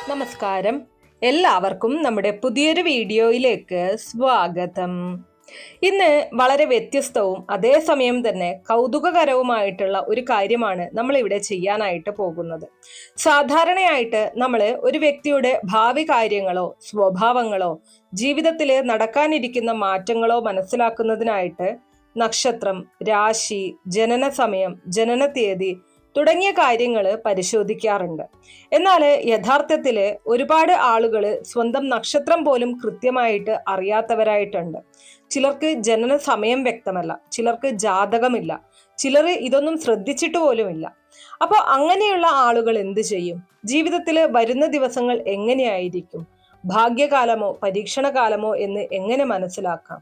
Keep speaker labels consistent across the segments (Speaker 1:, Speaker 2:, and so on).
Speaker 1: നമസ്കാരം. എല്ലാവർക്കും നമ്മുടെ പുതിയൊരു വീഡിയോയിലേക്ക് സ്വാഗതം. ഇന്ന് വളരെ വ്യത്യസ്തവും അതേസമയം തന്നെ കൗതുകകരവുമായിട്ടുള്ള ഒരു കാര്യമാണ് നമ്മൾ ഇവിടെ ചെയ്യാനായിട്ട് പോകുന്നത്. സാധാരണയായിട്ട് നമ്മൾ ഒരു വ്യക്തിയുടെ ഭാവി കാര്യങ്ങളോ സ്വഭാവങ്ങളോ ജീവിതത്തിൽ നടക്കാനിരിക്കുന്ന മാറ്റങ്ങളോ മനസ്സിലാക്കുന്നതിനായിട്ട് നക്ഷത്രം, രാശി, ജനന സമയം, ജനന തീയതി തുടങ്ങിയ കാര്യങ്ങൾ പരിശോധിക്കാറുണ്ട്. എന്നാൽ യഥാർത്ഥത്തിൽ ഒരുപാട് ആളുകൾ സ്വന്തം നക്ഷത്രം പോലും കൃത്യമായിട്ട് അറിയാത്തവരായിട്ടുണ്ട്. ചിലർക്ക് ജനന സമയം വ്യക്തമല്ല, ചിലർക്ക് ജാതകമില്ല, ചിലർ ഇതൊന്നും ശ്രദ്ധിച്ചിട്ട് പോലുമില്ല. അപ്പോൾ അങ്ങനെയുള്ള ആളുകൾ എന്ത് ചെയ്യും? ജീവിതത്തിൽ വരുന്ന ദിവസങ്ങൾ എങ്ങനെയായിരിക്കും? ഭാഗ്യകാലമോ പരീക്ഷണകാലമോ എന്ന് എങ്ങനെ മനസ്സിലാക്കാം?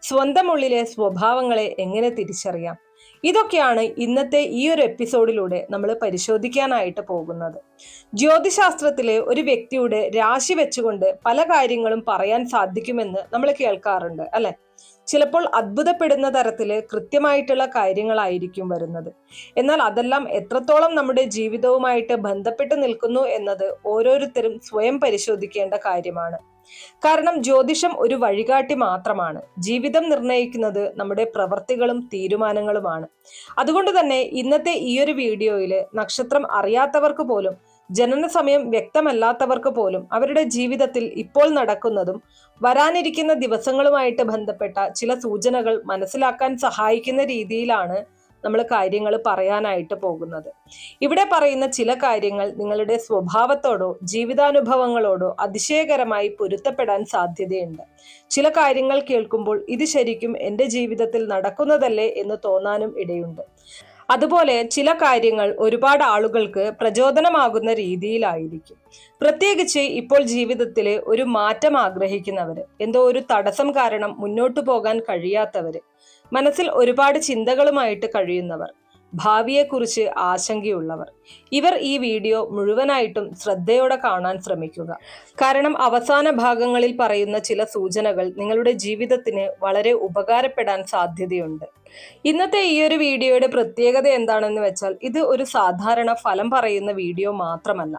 Speaker 1: സ്വന്തം ഉള്ളിലെ സ്വഭാവങ്ങളെ എങ്ങനെ തിരിച്ചറിയാം? ഇതൊക്കെയാണ് ഇന്നത്തെ ഈ ഒരു എപ്പിസോഡിലൂടെ നമ്മൾ പരിശോധിക്കാനായിട്ട് പോകുന്നത്. ജ്യോതിശാസ്ത്രത്തിലെ ഒരു വ്യക്തിയുടെ രാശി വെച്ചുകൊണ്ട് പല കാര്യങ്ങളും പറയാൻ സാധിക്കുമെന്ന് നമ്മൾ കേൾക്കാറുണ്ട്, അല്ലെ? ചിലപ്പോൾ അത്ഭുതപ്പെടുന്ന തരത്തില് കൃത്യമായിട്ടുള്ള കാര്യങ്ങളായിരിക്കും വരുന്നത്. എന്നാൽ അതെല്ലാം എത്രത്തോളം നമ്മുടെ ജീവിതവുമായിട്ട് ബന്ധപ്പെട്ട് നിൽക്കുന്നു എന്നത് ഓരോരുത്തരും സ്വയം പരിശോധിക്കേണ്ട കാര്യമാണ്. കാരണം ജ്യോതിഷം ഒരു വഴികാട്ടി മാത്രമാണ്. ജീവിതം നിർണ്ണയിക്കുന്നത് നമ്മുടെ പ്രവർത്തികളും തീരുമാനങ്ങളുമാണ്. അതുകൊണ്ട് തന്നെ ഇന്നത്തെ ഈ ഒരു വീഡിയോയിൽ നക്ഷത്രം അറിയാത്തവർക്ക് പോലും, ജനന സമയം വ്യക്തമല്ലാത്തവർക്ക് പോലും അവരുടെ ജീവിതത്തിൽ ഇപ്പോൾ നടക്കുന്നതും വരാനിരിക്കുന്ന ദിവസങ്ങളുമായിട്ട് ബന്ധപ്പെട്ട ചില സൂചനകൾ മനസ്സിലാക്കാൻ സഹായിക്കുന്ന രീതിയിലാണ് നമ്മൾ കാര്യങ്ങൾ പറയാനായിട്ട് പോകുന്നത്. ഇവിടെ പറയുന്ന ചില കാര്യങ്ങൾ നിങ്ങളുടെ സ്വഭാവത്തോടോ ജീവിതാനുഭവങ്ങളോടോ അതിശയകരമായി പൊരുത്തപ്പെടാൻ സാധ്യതയുണ്ട്. ചില കാര്യങ്ങൾ കേൾക്കുമ്പോൾ ഇത് ശരിക്കും എൻ്റെ ജീവിതത്തിൽ നടക്കുന്നതല്ലേ എന്ന് തോന്നാനും ഇടയുണ്ട്. അതുപോലെ ചില കാര്യങ്ങൾ ഒരുപാട് ആളുകൾക്ക് പ്രചോദനമാകുന്ന രീതിയിലായിരിക്കും. പ്രത്യേകിച്ച് ഇപ്പോൾ ജീവിതത്തിൽ ഒരു മാറ്റം ആഗ്രഹിക്കുന്നവര്, എന്തോ ഒരു തടസ്സം കാരണം മുന്നോട്ടു പോകാൻ കഴിയാത്തവര്, മനസ്സിൽ ഒരുപാട് ചിന്തകളുമായിട്ട് കഴിയുന്നവർ, ഭാവിയെക്കുറിച്ച് ആശങ്കയുള്ളവർ, ഇവർ ഈ വീഡിയോ മുഴുവനായിട്ടും ശ്രദ്ധയോടെ കാണാൻ ശ്രമിക്കുക. കാരണം അവസാന ഭാഗങ്ങളിൽ പറയുന്ന ചില സൂചനകൾ നിങ്ങളുടെ ജീവിതത്തിന് വളരെ ഉപകാരപ്പെടാൻ സാധ്യതയുണ്ട്. ഇന്നത്തെ ഈ ഒരു വീഡിയോയുടെ പ്രത്യേകത എന്താണെന്ന് വെച്ചാൽ, ഇത് ഒരു സാധാരണ ഫലം പറയുന്ന വീഡിയോ മാത്രമല്ല,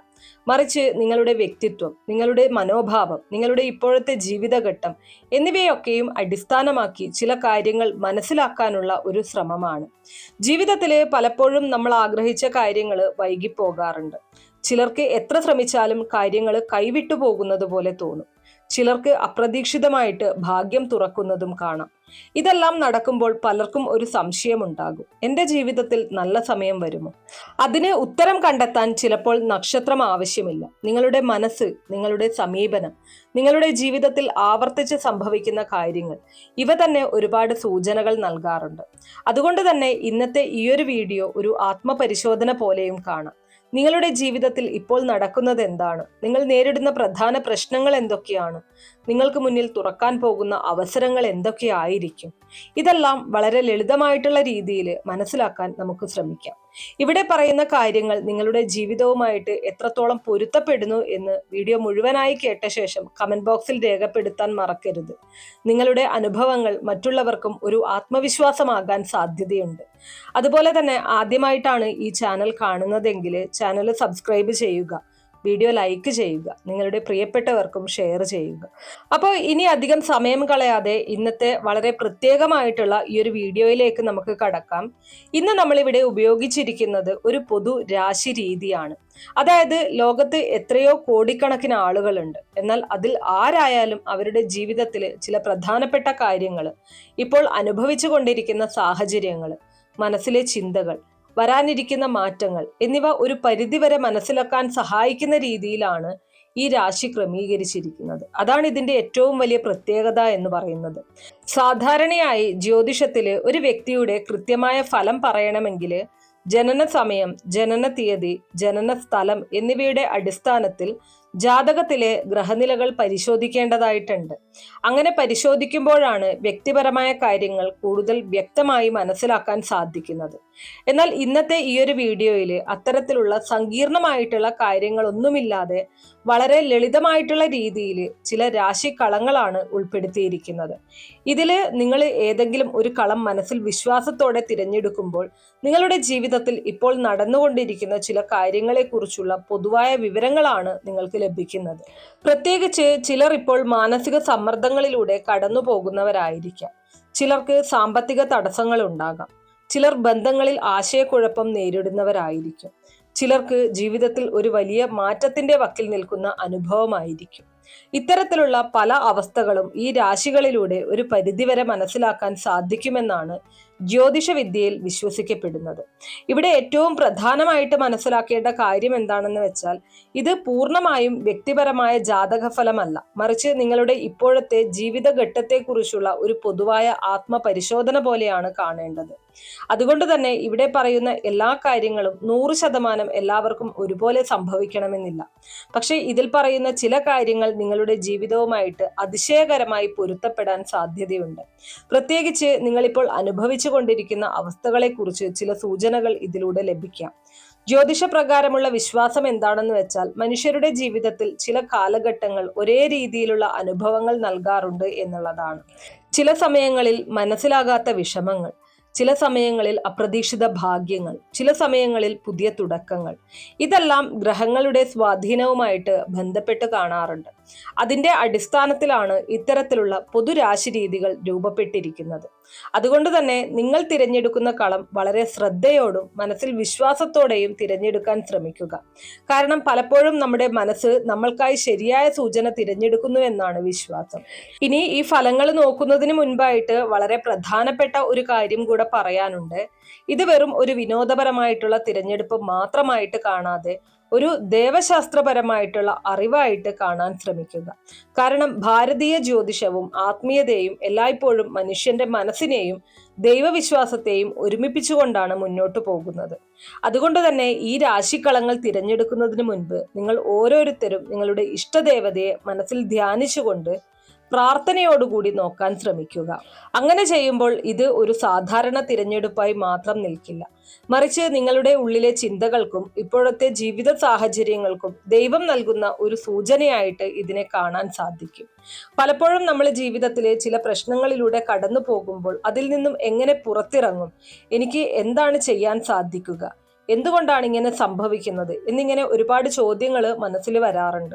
Speaker 1: മറിച്ച് നിങ്ങളുടെ വ്യക്തിത്വം, നിങ്ങളുടെ മനോഭാവം, നിങ്ങളുടെ ഇപ്പോഴത്തെ ജീവിതഘട്ടം എന്നിവയൊക്കെയും അടിസ്ഥാനമാക്കി ചില കാര്യങ്ങൾ മനസ്സിലാക്കാനുള്ള ഒരു ശ്രമമാണ്. ജീവിതത്തിൽ പലപ്പോഴും നമ്മൾ ആഗ്രഹിച്ച കാര്യങ്ങൾ വൈകിപ്പോകാറുണ്ട്. ചിലർക്ക് എത്ര ശ്രമിച്ചാലും കാര്യങ്ങൾ കൈവിട്ടു പോകുന്നത് പോലെ തോന്നും. ചിലർക്ക് അപ്രതീക്ഷിതമായിട്ട് ഭാഗ്യം തുറക്കുന്നതും കാണാം. ഇതെല്ലാം നടക്കുമ്പോൾ പലർക്കും ഒരു സംശയമുണ്ടാകും, എൻ്റെ ജീവിതത്തിൽ നല്ല സമയം വരുമോ? അതിന് ഉത്തരം കണ്ടെത്താൻ ചിലപ്പോൾ നക്ഷത്രം ആവശ്യമില്ല. നിങ്ങളുടെ മനസ്സ്, നിങ്ങളുടെ സമീപനം, നിങ്ങളുടെ ജീവിതത്തിൽ ആവർത്തിച്ച് സംഭവിക്കുന്ന കാര്യങ്ങൾ, ഇവ തന്നെ ഒരുപാട് സൂചനകൾ നൽകാറുണ്ട്. അതുകൊണ്ട് തന്നെ ഇന്നത്തെ ഈ ഒരു വീഡിയോ ഒരു ആത്മപരിശോധന പോലെയും കാണാം. നിങ്ങളുടെ ജീവിതത്തിൽ ഇപ്പോൾ നടക്കുന്നത് എന്താണ്? നിങ്ങൾ നേരിടുന്ന പ്രധാന പ്രശ്നങ്ങൾ എന്തൊക്കെയാണ്? നിങ്ങൾക്ക് മുന്നിൽ തുറക്കാൻ പോകുന്ന അവസരങ്ങൾ എന്തൊക്കെയായിരിക്കും? ഇതെല്ലാം വളരെ ലളിതമായിട്ടുള്ള രീതിയിൽ മനസ്സിലാക്കാൻ നമുക്ക് ശ്രമിക്കാം. ഇവിടെ പറയുന്ന കാര്യങ്ങൾ നിങ്ങളുടെ ജീവിതവുമായിട്ട് എത്രത്തോളം പൊരുത്തപ്പെടുന്നു എന്ന് വീഡിയോ മുഴുവനായി കേട്ട ശേഷം കമന്റ് ബോക്സിൽ രേഖപ്പെടുത്താൻ മറക്കരുത്. നിങ്ങളുടെ അനുഭവങ്ങൾ മറ്റുള്ളവർക്കും ഒരു ആത്മവിശ്വാസമാകാൻ സാധ്യതയുണ്ട്. അതുപോലെ തന്നെ ആദ്യമായിട്ടാണ് ഈ ചാനൽ കാണുന്നതെങ്കിൽ ചാനൽ സബ്സ്ക്രൈബ് ചെയ്യുക, വീഡിയോ ലൈക്ക് ചെയ്യുക, നിങ്ങളുടെ പ്രിയപ്പെട്ടവർക്കും ഷെയർ ചെയ്യുക. അപ്പോൾ ഇനി അധികം സമയം കളയാതെ ഇന്നത്തെ വളരെ പ്രത്യേകമായിട്ടുള്ള ഈ ഒരു വീഡിയോയിലേക്ക് നമുക്ക് കടക്കാം. ഇന്ന് നമ്മളിവിടെ ഉപയോഗിച്ചിരിക്കുന്നത് ഒരു പൊതു രാശി രീതിയാണ്. അതായത് ലോകത്ത് എത്രയോ കോടിക്കണക്കിന് ആളുകളുണ്ട്. എന്നാൽ അതിൽ ആരായാലും അവരുടെ ജീവിതത്തിൽ ചില പ്രധാനപ്പെട്ട കാര്യങ്ങൾ, ഇപ്പോൾ അനുഭവിച്ചു കൊണ്ടിരിക്കുന്ന സാഹചര്യങ്ങൾ, മനസ്സിലെ ചിന്തകൾ, വരാനിരിക്കുന്ന മാറ്റങ്ങൾ എന്നിവ ഒരു പരിധിവരെ മനസ്സിലാക്കാൻ സഹായിക്കുന്ന രീതിയിലാണ് ഈ രാശി ക്രമീകരിച്ചിരിക്കുന്നത്. അതാണ് ഇതിന്റെ ഏറ്റവും വലിയ പ്രത്യേകത എന്ന് പറയുന്നത്. സാധാരണയായി ജ്യോതിഷത്തില് ഒരു വ്യക്തിയുടെ കൃത്യമായ ഫലം പറയണമെങ്കിൽ ജനന സമയം, ജനന തീയതി, ജനന സ്ഥലം എന്നിവയുടെ അടിസ്ഥാനത്തിൽ ജാതകത്തിലെ ഗ്രഹനിലകൾ പരിശോധിക്കേണ്ടതായിട്ടുണ്ട്. അങ്ങനെ പരിശോധിക്കുമ്പോഴാണ് വ്യക്തിപരമായ കാര്യങ്ങൾ കൂടുതൽ വ്യക്തമായി മനസ്സിലാക്കാൻ സാധിക്കുന്നത്. എന്നാൽ ഇന്നത്തെ ഈ ഒരു വീഡിയോയിൽ അത്തരത്തിലുള്ള സങ്കീർണമായിട്ടുള്ള കാര്യങ്ങളൊന്നുമില്ലാതെ വളരെ ലളിതമായിട്ടുള്ള രീതിയിൽ ചില രാശി കളങ്ങളാണ് ഉൾപ്പെടുത്തിയിരിക്കുന്നത്. ഇതിൽ നിങ്ങൾ ഏതെങ്കിലും ഒരു കളം മനസ്സിൽ വിശ്വാസത്തോടെ തിരഞ്ഞെടുക്കുമ്പോൾ നിങ്ങളുടെ ജീവിതത്തിൽ ഇപ്പോൾ നടന്നുകൊണ്ടിരിക്കുന്ന ചില കാര്യങ്ങളെക്കുറിച്ചുള്ള പൊതുവായ വിവരങ്ങളാണ് നിങ്ങൾക്ക് ലഭിക്കുന്നത്. പ്രത്യേകിച്ച് ചിലർ ഇപ്പോൾ മാനസിക സമ്മർദ്ദങ്ങളിലൂടെ കടന്നു പോകുന്നവരായിരിക്കാം. ചിലർക്ക് സാമ്പത്തിക തടസ്സങ്ങൾ ഉണ്ടാകാം. ചിലർ ബന്ധങ്ങളിൽ ആശയക്കുഴപ്പം നേരിടുന്നവരായിരിക്കും. ചിലർക്ക് ജീവിതത്തിൽ ഒരു വലിയ മാറ്റത്തിന്റെ വക്കിൽ നിൽക്കുന്ന അനുഭവമായിരിക്കും. ഇത്തരത്തിലുള്ള പല അവസ്ഥകളും ഈ രാശികളിലൂടെ ഒരു പരിധിവരെ മനസ്സിലാക്കാൻ സാധിക്കുമെന്നാണ് ജ്യോതിഷ വിദ്യയിൽ വിശ്വസിക്കപ്പെടുന്നത്. ഇവിടെ ഏറ്റവും പ്രധാനമായിട്ട് മനസ്സിലാക്കേണ്ട കാര്യം എന്താണെന്ന് വെച്ചാൽ, ഇത് പൂർണ്ണമായും വ്യക്തിപരമായ ജാതകഫലമല്ല, മറിച്ച് നിങ്ങളുടെ ഇപ്പോഴത്തെ ജീവിതഘട്ടത്തെക്കുറിച്ചുള്ള ഒരു പൊതുവായ ആത്മപരിശോധന പോലെയാണ് കാണേണ്ടത്. അതുകൊണ്ട് തന്നെ ഇവിടെ പറയുന്ന എല്ലാ കാര്യങ്ങളും 100% എല്ലാവർക്കും ഒരുപോലെ സംഭവിക്കണമെന്നില്ല. പക്ഷെ ഇതിൽ പറയുന്ന ചില കാര്യങ്ങൾ നിങ്ങളുടെ ജീവിതവുമായിട്ട് അതിശയകരമായി പൊരുത്തപ്പെടാൻ സാധ്യതയുണ്ട്. പ്രത്യേകിച്ച് നിങ്ങളിപ്പോൾ അനുഭവിച്ചു കൊണ്ടിരിക്കുന്ന അവസ്ഥകളെക്കുറിച്ച് ചില സൂചനകൾ ഇതിലൂടെ ലഭിക്കാം. ജ്യോതിഷപ്രകാരമുള്ള വിശ്വാസം എന്താണെന്ന് വെച്ചാൽ, മനുഷ്യരുടെ ജീവിതത്തിൽ ചില കാലഘട്ടങ്ങൾ ഒരേ രീതിയിലുള്ള അനുഭവങ്ങൾ നൽകാറുണ്ട് എന്നുള്ളതാണ്. ചില സമയങ്ങളിൽ മനസ്സിലാകാത്ത വിഷമങ്ങൾ, ചില സമയങ്ങളിൽ അപ്രതീക്ഷിത ഭാഗ്യങ്ങൾ, ചില സമയങ്ങളിൽ പുതിയ തുടക്കങ്ങൾ. ഇതെല്ലാം ഗ്രഹങ്ങളുടെ സ്വാധീനവുമായിട്ട് ബന്ധപ്പെട്ട് കാണാറുണ്ട്. അതിന്റെ അടിസ്ഥാനത്തിലാണ് ഇത്തരത്തിലുള്ള പൊതുരാശി രീതികൾ രൂപപ്പെട്ടിരിക്കുന്നത്. അതുകൊണ്ട് തന്നെ നിങ്ങൾ തിരഞ്ഞെടുക്കുന്ന കളം വളരെ ശ്രദ്ധയോടും മനസ്സിൽ വിശ്വാസത്തോടെയും തിരഞ്ഞെടുക്കാൻ ശ്രമിക്കുക. കാരണം പലപ്പോഴും നമ്മുടെ മനസ്സ് നമ്മൾക്കായി ശരിയായ സൂചന തിരഞ്ഞെടുക്കുന്നു എന്നാണ് വിശ്വാസം. ഇനി ഈ ഫലങ്ങൾ നോക്കുന്നതിന് മുൻപായിട്ട് വളരെ പ്രധാനപ്പെട്ട ഒരു കാര്യം കൂടെ പറയാനുണ്ട്. ഇത് വെറും ഒരു വിനോദപരമായിട്ടുള്ള തിരഞ്ഞെടുപ്പ് മാത്രമായിട്ട് കാണാതെ ഒരു ദേവശാസ്ത്രപരമായിട്ടുള്ള അറിവായിട്ട് കാണാൻ ശ്രമിക്കുക. കാരണം ഭാരതീയ ജ്യോതിഷവും ആത്മീയതയും എല്ലായ്പ്പോഴും മനുഷ്യന്റെ മനസ്സിനെയും ദൈവവിശ്വാസത്തെയും ഒരുമിപ്പിച്ചുകൊണ്ടാണ് മുന്നോട്ട് പോകുന്നത്. അതുകൊണ്ട് തന്നെ ഈ രാശിക്കളങ്ങൾ തിരഞ്ഞെടുക്കുന്നതിന് മുൻപ് നിങ്ങൾ ഓരോരുത്തരും നിങ്ങളുടെ ഇഷ്ടദേവതയെ മനസ്സിൽ ധ്യാനിച്ചുകൊണ്ട് പ്രാർത്ഥനയോടുകൂടി നോക്കാൻ ശ്രമിക്കുക. അങ്ങനെ ചെയ്യുമ്പോൾ ഇത് ഒരു സാധാരണ തിരഞ്ഞെടുപ്പായി മാത്രം നിൽക്കില്ല, മറിച്ച് നിങ്ങളുടെ ഉള്ളിലെ ചിന്തകൾക്കും ഇപ്പോഴത്തെ ജീവിത സാഹചര്യങ്ങൾക്കും ദൈവം നൽകുന്ന ഒരു സൂചനയായിട്ട് ഇതിനെ കാണാൻ സാധിക്കും. പലപ്പോഴും നമ്മൾ ജീവിതത്തിലെ ചില പ്രശ്നങ്ങളിലൂടെ കടന്നു പോകുമ്പോൾ അതിൽ നിന്നും എങ്ങനെ പുറത്തിറങ്ങും, എനിക്ക് എന്താണ് ചെയ്യാൻ സാധിക്കുക, എന്തുകൊണ്ടാണ് ഇങ്ങനെ സംഭവിക്കുന്നത് എന്നിങ്ങനെ ഒരുപാട് ചോദ്യങ്ങൾ മനസ്സിൽ വരാറുണ്ട്.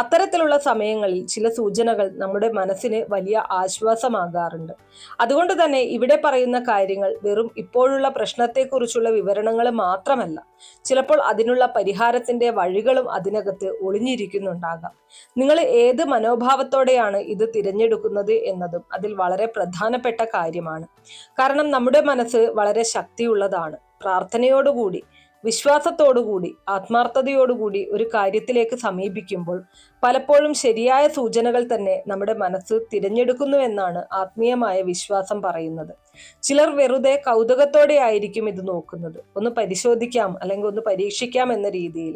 Speaker 1: അത്തരത്തിലുള്ള സമയങ്ങളിൽ ചില സൂചനകൾ നമ്മുടെ മനസ്സിന് വലിയ ആശ്വാസമാകാറുണ്ട്. അതുകൊണ്ട് തന്നെ ഇവിടെ പറയുന്ന കാര്യങ്ങൾ വെറും ഇപ്പോഴുള്ള പ്രശ്നത്തെക്കുറിച്ചുള്ള വിവരണങ്ങൾ മാത്രമല്ല, ചിലപ്പോൾ അതിനുള്ള പരിഹാരത്തിന്റെ വഴികളും അതിനകത്ത് ഒളിഞ്ഞിരിക്കുന്നുണ്ടാകാം. നിങ്ങൾ ഏത് മനോഭാവത്തോടെയാണ് ഇത് തിരഞ്ഞെടുക്കുന്നത് എന്നതും അതിൽ വളരെ പ്രധാനപ്പെട്ട കാര്യമാണ്. കാരണം നമ്മുടെ മനസ്സ് വളരെ ശക്തിയുള്ളതാണ്. പ്രാർത്ഥനയോടുകൂടി, വിശ്വാസത്തോടുകൂടി, ആത്മാർത്ഥതയോടുകൂടി ഒരു കാര്യത്തിലേക്ക് സമീപിക്കുമ്പോൾ പലപ്പോഴും ശരിയായ സൂചനകൾ തന്നെ നമ്മുടെ മനസ്സ് തിരഞ്ഞെടുക്കുന്നു എന്നാണ് ആത്മീയമായ വിശ്വാസം പറയുന്നത്. ചിലർ വെറുതെ കൗതുകത്തോടെ ആയിരിക്കും ഇത് നോക്കുന്നത്, ഒന്ന് പരിശോധിക്കാം അല്ലെങ്കിൽ ഒന്ന് പരീക്ഷിക്കാം എന്ന രീതിയിൽ.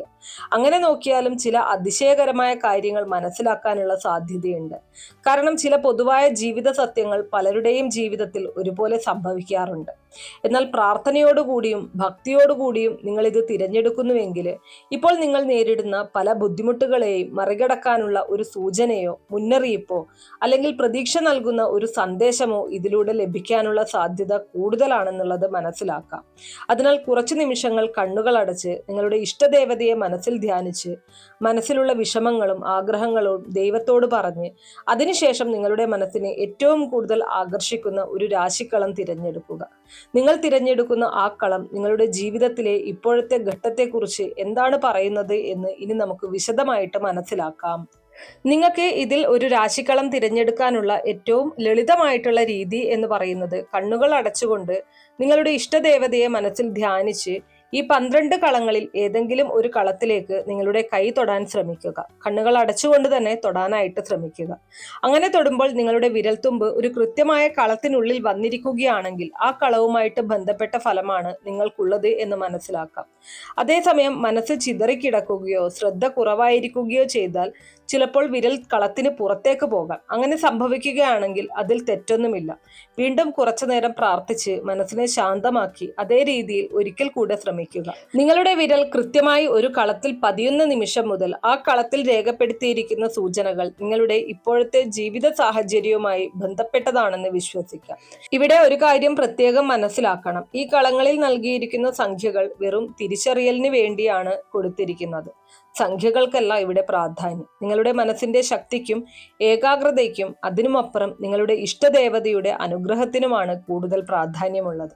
Speaker 1: അങ്ങനെ നോക്കിയാലും ചില അതിശയകരമായ കാര്യങ്ങൾ മനസ്സിലാക്കാനുള്ള സാധ്യതയുണ്ട്. കാരണം ചില പൊതുവായ ജീവിത സത്യങ്ങൾ പലരുടെയും ജീവിതത്തിൽ ഒരുപോലെ സംഭവിക്കാറുണ്ട്. എന്നാൽ പ്രാർത്ഥനയോടുകൂടിയും ഭക്തിയോടുകൂടിയും നിങ്ങൾ ഇത് തിരഞ്ഞെടുക്കുന്നുവെങ്കിൽ ഇപ്പോൾ നിങ്ങൾ നേരിടുന്ന പല ബുദ്ധിമുട്ടുകളെയും മറികടക്കാനുള്ള ഒരു സൂചനയോ മുന്നറിയിപ്പോ അല്ലെങ്കിൽ പ്രതീക്ഷ നൽകുന്ന ഒരു സന്ദേശമോ ഇതിലൂടെ ലഭിക്കാനുള്ള സാധ്യത കൂടുതലാണെന്നുള്ളത് മനസ്സിലാക്കാം. അതിനാൽ കുറച്ചു നിമിഷങ്ങൾ കണ്ണുകൾ അടച്ച് നിങ്ങളുടെ ഇഷ്ടദേവതയെ മനസ്സിൽ ധ്യാനിച്ച് മനസ്സിലുള്ള വിഷമങ്ങളും ആഗ്രഹങ്ങളും ദൈവത്തോട് പറഞ്ഞ് അതിനുശേഷം നിങ്ങളുടെ മനസ്സിനെ ഏറ്റവും കൂടുതൽ ആകർഷിക്കുന്ന ഒരു രാശിക്കളം തിരഞ്ഞെടുക്കുക. നിങ്ങൾ തിരഞ്ഞെടുക്കുന്ന ആ കളം നിങ്ങളുടെ ജീവിതത്തിലെ ഇപ്പോഴത്തെ ഘട്ടത്തെക്കുറിച്ച് എന്താണ് പറയുന്നത് എന്ന് ഇനി നമുക്ക് വിശദമായിട്ട് മനസ്സിലാക്കാം. നിങ്ങൾക്ക് ഇതിൽ ഒരു രാശിക്കളം തിരഞ്ഞെടുക്കാനുള്ള ഏറ്റവും ലളിതമായിട്ടുള്ള രീതി എന്ന് പറയുന്നത്, കണ്ണുകൾ അടച്ചുകൊണ്ട് നിങ്ങളുടെ ഇഷ്ടദേവതയെ മനസ്സിൽ ധ്യാനിച്ച് ഈ 12 കളങ്ങളിൽ ഏതെങ്കിലും ഒരു കളത്തിലേക്ക് നിങ്ങളുടെ കൈ തൊടാൻ ശ്രമിക്കുക. കണ്ണുകൾ അടച്ചുകൊണ്ട് തന്നെ തൊടാനായിട്ട് ശ്രമിക്കുക. അങ്ങനെ തൊടുമ്പോൾ നിങ്ങളുടെ വിരൽത്തുമ്പ് ഒരു കൃത്യമായ കളത്തിനുള്ളിൽ വന്നിരിക്കുകയാണെങ്കിൽ ആ കളവുമായിട്ട് ബന്ധപ്പെട്ട ഫലമാണ് നിങ്ങൾക്കുള്ളത് എന്ന് മനസ്സിലാക്കാം. അതേസമയം മനസ്സ് ചിതറിക്കിടക്കുകയോ ശ്രദ്ധ കുറവായിരിക്കുകയോ ചെയ്താൽ ചിലപ്പോൾ വിരൽ കളത്തിന് പുറത്തേക്ക് പോകാം. അങ്ങനെ സംഭവിക്കുകയാണെങ്കിൽ അതിൽ തെറ്റൊന്നുമില്ല. വീണ്ടും കുറച്ചു നേരം പ്രാർത്ഥിച്ച് മനസ്സിനെ ശാന്തമാക്കി അതേ രീതിയിൽ ഒരിക്കൽ കൂടെ ശ്രമിക്കുക. നിങ്ങളുടെ വിരൽ കൃത്യമായി ഒരു കളത്തിൽ പതിയുന്ന നിമിഷം മുതൽ ആ കളത്തിൽ രേഖപ്പെടുത്തിയിരിക്കുന്ന സൂചനകൾ നിങ്ങളുടെ ഇപ്പോഴത്തെ ജീവിത സാഹചര്യവുമായി ബന്ധപ്പെട്ടതാണെന്ന് വിശ്വസിക്കാം. ഇവിടെ ഒരു കാര്യം പ്രത്യേകം മനസ്സിലാക്കണം. ഈ കളങ്ങളിൽ നൽകിയിരിക്കുന്ന സംഖ്യകൾ വെറും തിരിച്ചറിയലിന് വേണ്ടിയാണ് കൊടുത്തിരിക്കുന്നത്. സംഖ്യകൾക്കല്ല ഇവിടെ പ്രാധാന്യം. നിങ്ങളുടെ മനസ്സിന്റെ ശക്തിക്കും ഏകാഗ്രതയ്ക്കും അതിനുമപ്പുറം നിങ്ങളുടെ ഇഷ്ടദേവതയുടെ അനുഗ്രഹത്തിനുമാണ് കൂടുതൽ പ്രാധാന്യമുള്ളത്.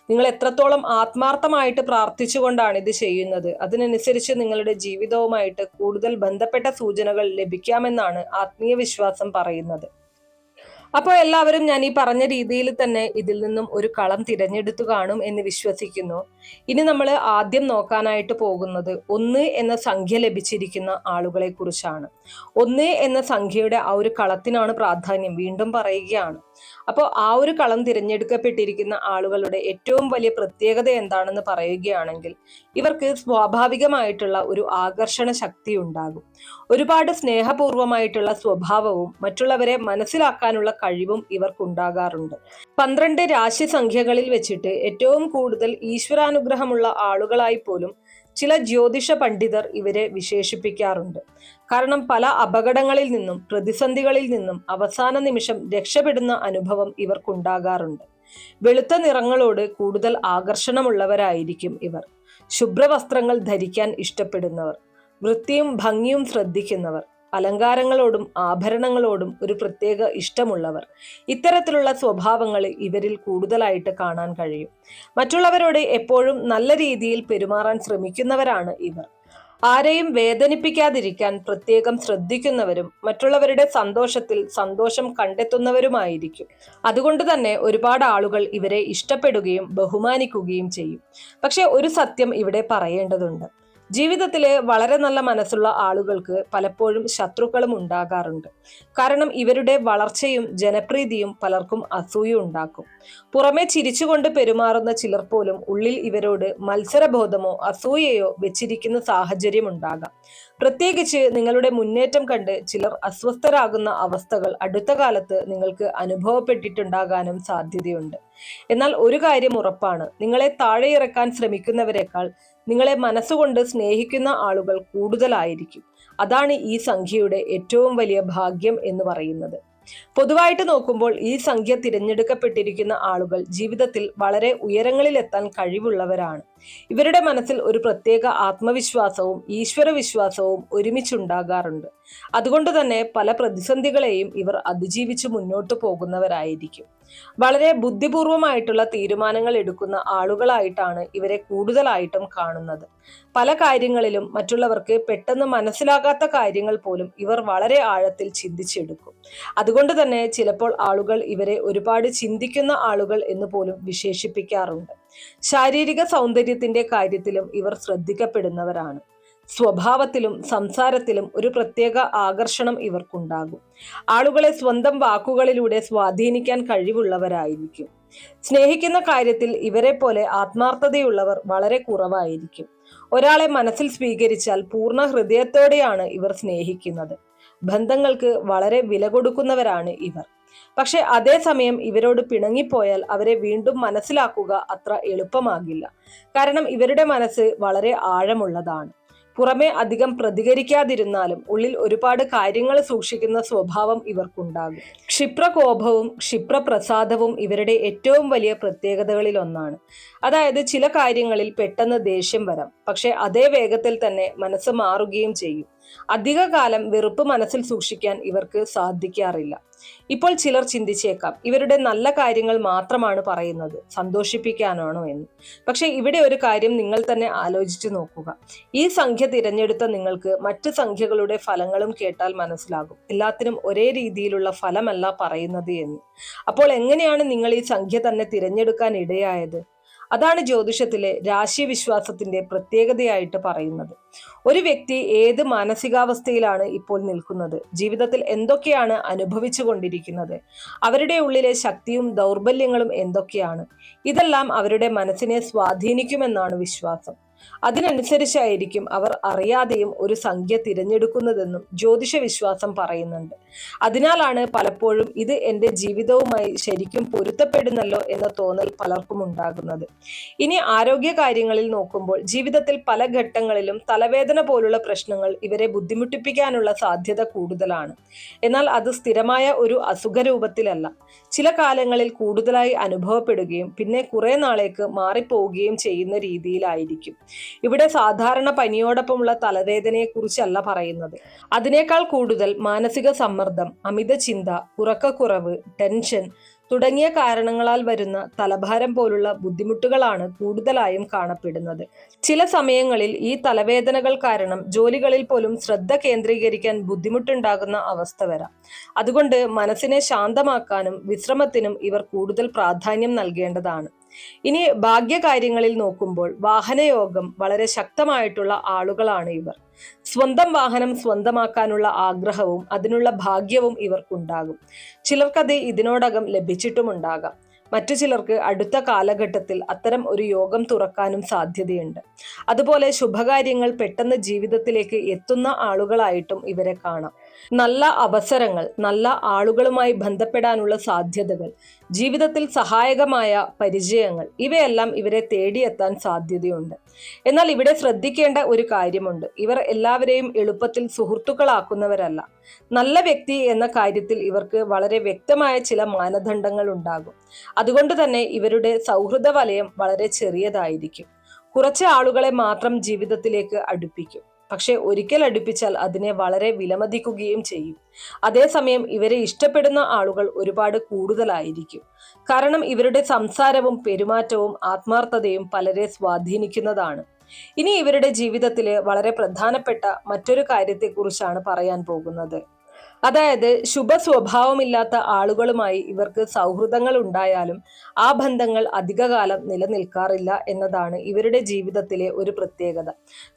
Speaker 1: നിങ്ങൾ എത്രത്തോളം ആത്മാർത്ഥമായിട്ട് പ്രാർത്ഥിച്ചുകൊണ്ടാണ് ഇത് ചെയ്യുന്നത്, അതിനനുസരിച്ച് നിങ്ങളുടെ ജീവിതവുമായിട്ട് കൂടുതൽ ബന്ധപ്പെട്ട സൂചനകൾ ലഭിക്കാമെന്നാണ് ആത്മീയ വിശ്വാസം പറയുന്നത്. അപ്പോൾ എല്ലാവരും ഞാൻ ഈ പറഞ്ഞ രീതിയിൽ തന്നെ ഇതിൽ നിന്നും ഒരു കളം തിരഞ്ഞെടുത്തു കാണും എന്ന് വിശ്വസിക്കുന്നു. ഇനി നമ്മൾ ആദ്യം നോക്കാനായിട്ട് പോകുന്നത് 1 എന്ന സംഖ്യ ലഭിച്ചിരിക്കുന്ന ആളുകളെ കുറിച്ചാണ്. 1 എന്ന സംഖ്യയുടെ ആ ഒരു കളത്തിനാണ് പ്രാധാന്യം. വീണ്ടും പറയുകയാണ്. അപ്പോൾ ആ ഒരു കളം തിരഞ്ഞെടുക്കപ്പെട്ടിരിക്കുന്ന ആളുകളുടെ ഏറ്റവും വലിയ പ്രത്യേകത എന്താണെന്ന് പറയുകയാണെങ്കിൽ, ഇവർക്ക് സ്വാഭാവികമായിട്ടുള്ള ഒരു ആകർഷണ ശക്തി ഉണ്ടാകും. ഒരുപാട് സ്നേഹപൂർവമായിട്ടുള്ള സ്വഭാവവും മറ്റുള്ളവരെ മനസ്സിലാക്കാനുള്ള കഴിവും ഇവർക്കുണ്ടാകാറുണ്ട്. 12 രാശി സംഖ്യകളിൽ വെച്ചിട്ട് ഏറ്റവും കൂടുതൽ ഈശ്വരാനുഗ്രഹമുള്ള ആളുകളായി പോലും ചില ജ്യോതിഷ പണ്ഡിതർ ഇവരെ വിശേഷിപ്പിക്കാറുണ്ട്. കാരണം പല അപകടങ്ങളിൽ നിന്നും പ്രതിസന്ധികളിൽ നിന്നും അവസാന നിമിഷം രക്ഷപ്പെടുന്ന അനുഭവം ഇവർക്കുണ്ടാകാറുണ്ട്. വെളുത്ത നിറങ്ങളോട് കൂടുതൽ ആകർഷണമുള്ളവരായിരിക്കും ഇവർ. ശുഭ്രവസ്ത്രങ്ങൾ ധരിക്കാൻ ഇഷ്ടപ്പെടുന്നവർ, വൃത്തിയും ഭംഗിയും ശ്രദ്ധിക്കുന്നവർ, അലങ്കാരങ്ങളോടും ആഭരണങ്ങളോടും ഒരു പ്രത്യേക ഇഷ്ടമുള്ളവർ. ഇത്തരത്തിലുള്ള സ്വഭാവങ്ങൾ ഇവരിൽ കൂടുതലായിട്ട് കാണാൻ കഴിയും. മറ്റുള്ളവരോട് എപ്പോഴും നല്ല രീതിയിൽ പെരുമാറാൻ ശ്രമിക്കുന്നവരാണ് ഇവർ. ആരെയും വേദനിപ്പിക്കാതിരിക്കാൻ പ്രത്യേകം ശ്രദ്ധിക്കുന്നവരും മറ്റുള്ളവരുടെ സന്തോഷത്തിൽ സന്തോഷം കണ്ടെത്തുന്നവരുമായിരിക്കും. അതുകൊണ്ട് തന്നെ ഒരുപാട് ആളുകൾ ഇവരെ ഇഷ്ടപ്പെടുകയും ബഹുമാനിക്കുകയും ചെയ്യും. പക്ഷെ ഒരു സത്യം ഇവിടെ പറയേണ്ടതുണ്ട്. ജീവിതത്തിലെ വളരെ നല്ല മനസ്സുള്ള ആളുകൾക്ക് പലപ്പോഴും ശത്രുക്കളും ഉണ്ടാകാറുണ്ട്. കാരണം ഇവരുടെ വളർച്ചയും ജനപ്രീതിയും പലർക്കും അസൂയ ഉണ്ടാക്കും. പുറമെ ചിരിച്ചുകൊണ്ട് പെരുമാറുന്ന ചിലർ പോലും ഉള്ളിൽ ഇവരോട് മത്സരബോധമോ അസൂയയോ വെച്ചിരിക്കുന്ന സാഹചര്യം ഉണ്ടാകാം. പ്രത്യേകിച്ച് നിങ്ങളുടെ മുന്നേറ്റം കണ്ട് ചിലർ അസ്വസ്ഥരാകുന്ന അവസ്ഥകൾ അടുത്ത കാലത്ത് നിങ്ങൾക്ക് അനുഭവപ്പെട്ടിട്ടുണ്ടാകാനും സാധ്യതയുണ്ട്. എന്നാൽ ഒരു കാര്യം ഉറപ്പാണ്, നിങ്ങളെ താഴെ ഇറക്കാൻ ശ്രമിക്കുന്നവരെക്കാൾ നിങ്ങളെ മനസ്സുകൊണ്ട് സ്നേഹിക്കുന്ന ആളുകൾ കൂടുതലായിരിക്കും. അതാണ് ഈ സംഖ്യയുടെ ഏറ്റവും വലിയ ഭാഗ്യം എന്ന് പറയുന്നത്. പൊതുവായിട്ട് നോക്കുമ്പോൾ ഈ സംഖ്യ തിരഞ്ഞെടുക്കപ്പെട്ടിരിക്കുന്ന ആളുകൾ ജീവിതത്തിൽ വളരെ ഉയരങ്ങളിലെത്താൻ കഴിവുള്ളവരാണ്. ഇവരുടെ മനസ്സിൽ ഒരു പ്രത്യേക ആത്മവിശ്വാസവും ഈശ്വരവിശ്വാസവും ഒരുമിച്ചുണ്ടാകാറുണ്ട്. അതുകൊണ്ട് തന്നെ പല പ്രതിസന്ധികളെയും ഇവർ അതിജീവിച്ച് മുന്നോട്ട് പോകുന്നവരായിരിക്കും. വളരെ ബുദ്ധിപൂർവമായിട്ടുള്ള തീരുമാനങ്ങൾ എടുക്കുന്ന ആളുകളായിട്ടാണ് ഇവരെ കൂടുതലായിട്ടും കാണുന്നത്. പല കാര്യങ്ങളിലും മറ്റുള്ളവർക്ക് പെട്ടെന്ന് മനസ്സിലാകാത്ത കാര്യങ്ങൾ പോലും ഇവർ വളരെ ആഴത്തിൽ ചിന്തിച്ചെടുക്കും. അതുകൊണ്ട് തന്നെ ചിലപ്പോൾ ആളുകൾ ഇവരെ ഒരുപാട് ചിന്തിക്കുന്ന ആളുകൾ എന്ന് പോലും വിശേഷിപ്പിക്കാറുണ്ട്. ശാരീരിക സൗന്ദര്യത്തിന്റെ കാര്യത്തിലും ഇവർ ശ്രദ്ധിക്കപ്പെടുന്നവരാണ്. സ്വഭാവത്തിലും സംസാരത്തിലും ഒരു പ്രത്യേക ആകർഷണം ഇവർക്കുണ്ടാകും. ആളുകളെ സ്വന്തം വാക്കുകളിലൂടെ സ്വാധീനിക്കാൻ കഴിവുള്ളവരായിരിക്കും. സ്നേഹിക്കുന്ന കാര്യത്തിൽ ഇവരെ പോലെ ആത്മാർത്ഥതയുള്ളവർ വളരെ കുറവായിരിക്കും. ഒരാളെ മനസ്സിൽ സ്വീകരിച്ചാൽ പൂർണ്ണ ഹൃദയത്തോടെയാണ് ഇവർ സ്നേഹിക്കുന്നത്. ബന്ധങ്ങൾക്ക് വളരെ വില കൊടുക്കുന്നവരാണ് ഇവർ. പക്ഷെ അതേസമയം ഇവരോട് പിണങ്ങിപ്പോയാൽ അവരെ വീണ്ടും മനസ്സിലാക്കുക അത്ര എളുപ്പമാകില്ല. കാരണം ഇവരുടെ മനസ്സ് വളരെ ആഴമുള്ളതാണ്. പുറമെ അധികം പ്രതികരിക്കാതിരുന്നാലും ഉള്ളിൽ ഒരുപാട് കാര്യങ്ങൾ സൂക്ഷിക്കുന്ന സ്വഭാവം ഇവർക്കുണ്ടാകും. ക്ഷിപ്രകോപവും ക്ഷിപ്രപ്രസാദവും ഇവരുടെ ഏറ്റവും വലിയ പ്രത്യേകതകളിൽ ഒന്നാണ്. അതായത് ചില കാര്യങ്ങളിൽ പെട്ടെന്ന് ദേഷ്യം വരാം, പക്ഷെ അതേ വേഗത്തിൽ തന്നെ മനസ്സ് മാറുകയും ചെയ്യും. അധിക കാലം വെറുപ്പ് മനസ്സിൽ സൂക്ഷിക്കാൻ ഇവർക്ക് സാധിക്കാറില്ല. ഇപ്പോൾ ചിലർ ചിന്തിച്ചേക്കാം, ഇവരുടെ നല്ല കാര്യങ്ങൾ മാത്രമാണ് പറയുന്നത്, സന്തോഷിപ്പിക്കാനാണോ എന്ന്. പക്ഷെ ഇവിടെ ഒരു കാര്യം നിങ്ങൾ തന്നെ ആലോചിച്ചു നോക്കുക. ഈ സംഖ്യ തിരഞ്ഞെടുത്ത നിങ്ങൾക്ക് മറ്റ് സംഖ്യകളുടെ ഫലങ്ങളും കേട്ടാൽ മനസ്സിലാകും എല്ലാത്തിനും ഒരേ രീതിയിലുള്ള ഫലമല്ല പറയുന്നത് എന്ന്. അപ്പോൾ എങ്ങനെയാണ് നിങ്ങൾ ഈ സംഖ്യ തന്നെ തിരഞ്ഞെടുക്കാൻ ഇടയായത്? അതാണ് ജ്യോതിഷത്തിലെ രാശിവിശ്വാസത്തിന്റെ പ്രത്യേകതയായിട്ട് പറയുന്നത്. ഒരു വ്യക്തി ഏത് മാനസികാവസ്ഥയിലാണ് ഇപ്പോൾ നിൽക്കുന്നത്, ജീവിതത്തിൽ എന്തൊക്കെയാണ് അനുഭവിച്ചു കൊണ്ടിരിക്കുന്നത്, അവരുടെ ഉള്ളിലെ ശക്തിയും ദൗർബല്യങ്ങളും എന്തൊക്കെയാണ്, ഇതെല്ലാം അവരുടെ മനസ്സിനെ സ്വാധീനിക്കുമെന്നാണ് വിശ്വാസം. അതിനനുസരിച്ചായിരിക്കും അവർ അറിയാതെയും ഒരു സംഖ്യ തിരഞ്ഞെടുക്കുന്നതെന്നും ജ്യോതിഷ വിശ്വാസം പറയുന്നുണ്ട്. അതിനാലാണ് പലപ്പോഴും ഇത് എൻ്റെ ജീവിതവുമായി ശരിക്കും പൊരുത്തപ്പെടുന്നല്ലോ എന്ന തോന്നൽ പലർക്കും ഉണ്ടാകുന്നത്. ഇനി ആരോഗ്യ കാര്യങ്ങളിൽ നോക്കുമ്പോൾ ജീവിതത്തിൽ പല ഘട്ടങ്ങളിലും തലവേദന പോലുള്ള പ്രശ്നങ്ങൾ ഇവരെ ബുദ്ധിമുട്ടിപ്പിക്കാനുള്ള സാധ്യത കൂടുതലാണ്. എന്നാൽ അത് സ്ഥിരമായ ഒരു അസുഖ രൂപത്തിലല്ല. ചില കാലങ്ങളിൽ കൂടുതലായി അനുഭവപ്പെടുകയും പിന്നെ കുറെ നാളേക്ക് മാറിപ്പോവുകയും ചെയ്യുന്ന രീതിയിലായിരിക്കും. ഇവിടെ സാധാരണ പനിയോടൊപ്പമുള്ള തലവേദനയെക്കുറിച്ചല്ല പറയുന്നത്. അതിനേക്കാൾ കൂടുതൽ മാനസിക സമ്മർദ്ദം, അമിത ചിന്ത, ഉറക്കക്കുറവ്, ടെൻഷൻ തുടങ്ങിയ കാരണങ്ങളാൽ വരുന്ന തലഭാരം പോലുള്ള ബുദ്ധിമുട്ടുകളാണ് കൂടുതലായും കാണപ്പെടുന്നത്. ചില സമയങ്ങളിൽ ഈ തലവേദനകൾ കാരണം ജോലികളിൽ പോലും ശ്രദ്ധ കേന്ദ്രീകരിക്കാൻ ബുദ്ധിമുട്ടുണ്ടാകുന്ന അവസ്ഥ വരാം. അതുകൊണ്ട് മനസ്സിനെ ശാന്തമാക്കാനും വിശ്രമത്തിനും ഇവർ കൂടുതൽ പ്രാധാന്യം നൽകേണ്ടതാണ്. ഇനി ഭാഗ്യകാര്യങ്ങളിൽ നോക്കുമ്പോൾ വാഹനയോഗം വളരെ ശക്തമായിട്ടുള്ള ആളുകളാണ് ഇവർ. സ്വന്തം വാഹനം സ്വന്തമാക്കാനുള്ള ആഗ്രഹവും അതിനുള്ള ഭാഗ്യവും ഇവർക്കുണ്ടാകും. ചിലർക്കത് ഇതിനോടകം ലഭിച്ചിട്ടുമുണ്ടാകാം. മറ്റു ചിലർക്ക് അടുത്ത കാലഘട്ടത്തിൽ അത്തരം ഒരു യോഗം തുറക്കാനും സാധ്യതയുണ്ട്. അതുപോലെ ശുഭകാര്യങ്ങൾ പെട്ടെന്ന് ജീവിതത്തിലേക്ക് എത്തുന്ന ആളുകളായിട്ടും ഇവരെ കാണാം. നല്ല അവസരങ്ങൾ, നല്ല ആളുകളുമായി ബന്ധപ്പെടാനുള്ള സാധ്യതകൾ, ജീവിതത്തിൽ സഹായകമായ പരിചയങ്ങൾ ഇവയെല്ലാം ഇവരെ തേടിയെത്താൻ സാധ്യതയുണ്ട്. എന്നാൽ ഇവിടെ ശ്രദ്ധിക്കേണ്ട ഒരു കാര്യമുണ്ട്. ഇവർ എല്ലാവരെയും എളുപ്പത്തിൽ സുഹൃത്തുക്കളാക്കുന്നവരല്ല. നല്ല വ്യക്തി എന്ന കാര്യത്തിൽ ഇവർക്ക് വളരെ വ്യക്തമായ ചില മാനദണ്ഡങ്ങൾ ഉണ്ടാകും. അതുകൊണ്ട് തന്നെ ഇവരുടെ സൗഹൃദ വലയം വളരെ ചെറിയതായിരിക്കും. കുറച്ച് ആളുകളെ മാത്രം ജീവിതത്തിലേക്ക് അടുപ്പിക്കും. പക്ഷെ ഒരിക്കൽ അടുപ്പിച്ചാൽ അതിനെ വളരെ വിലമതിക്കുകയും ചെയ്യും. അതേസമയം ഇവരെ ഇഷ്ടപ്പെടുന്ന ആളുകൾ ഒരുപാട് കൂടുതലായിരിക്കും. കാരണം ഇവരുടെ സംസാരവും പെരുമാറ്റവും ആത്മാർത്ഥതയും പലരെ സ്വാധീനിക്കുന്നതാണ്. ഇനി ഇവരുടെ ജീവിതത്തിലെ വളരെ പ്രധാനപ്പെട്ട മറ്റൊരു കാര്യത്തെക്കുറിച്ചാണ് പറയാൻ പോകുന്നത്. അതായത് ശുഭ സ്വഭാവമില്ലാത്ത ആളുകളുമായി ഇവർക്ക് സൗഹൃദങ്ങൾ ഉണ്ടായാലും ആ ബന്ധങ്ങൾ അധികകാലം നിലനിൽക്കാറില്ല എന്നതാണ് ഇവരുടെ ജീവിതത്തിലെ ഒരു പ്രത്യേകത.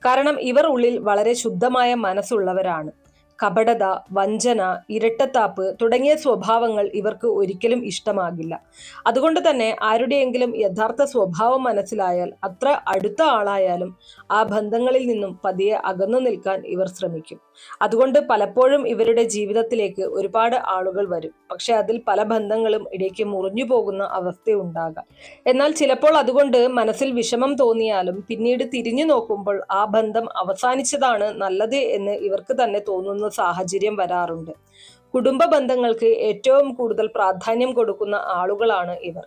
Speaker 1: കാരണം ഇവർ ഉള്ളിൽ വളരെ ശുദ്ധമായ മനസ്സുള്ളവരാണ്. കപടത, വഞ്ചന, ഇരട്ടത്താപ്പ് തുടങ്ങിയ സ്വഭാവങ്ങൾ ഇവർക്ക് ഒരിക്കലും ഇഷ്ടമാകില്ല. അതുകൊണ്ട് തന്നെ ആരുടെയെങ്കിലും യഥാർത്ഥ സ്വഭാവം മനസ്സിലായാൽ അത്ര അടുത്ത ആളായാലും ആ ബന്ധങ്ങളിൽ നിന്നും പതിയെ അകന്നു നിൽക്കാൻ ഇവർ ശ്രമിക്കും. അതുകൊണ്ട് പലപ്പോഴും ഇവരുടെ ജീവിതത്തിലേക്ക് ഒരുപാട് ആളുകൾ വരും. പക്ഷെ അതിൽ പല ബന്ധങ്ങളും ഇടയ്ക്ക് മുറിഞ്ഞു പോകുന്ന അവസ്ഥയുണ്ടാകാം. എന്നാൽ ചിലപ്പോൾ അതുകൊണ്ട് മനസ്സിൽ വിഷമം തോന്നിയാലും പിന്നീട് തിരിഞ്ഞു നോക്കുമ്പോൾ ആ ബന്ധം അവസാനിച്ചതാണ് നല്ലത് എന്ന് ഇവർക്ക് തന്നെ തോന്നുന്ന സാഹചര്യം വരാറുണ്ട്. കുടുംബ ബന്ധങ്ങൾക്ക് ഏറ്റവും കൂടുതൽ പ്രാധാന്യം കൊടുക്കുന്ന ആളുകളാണ് ഇവർ.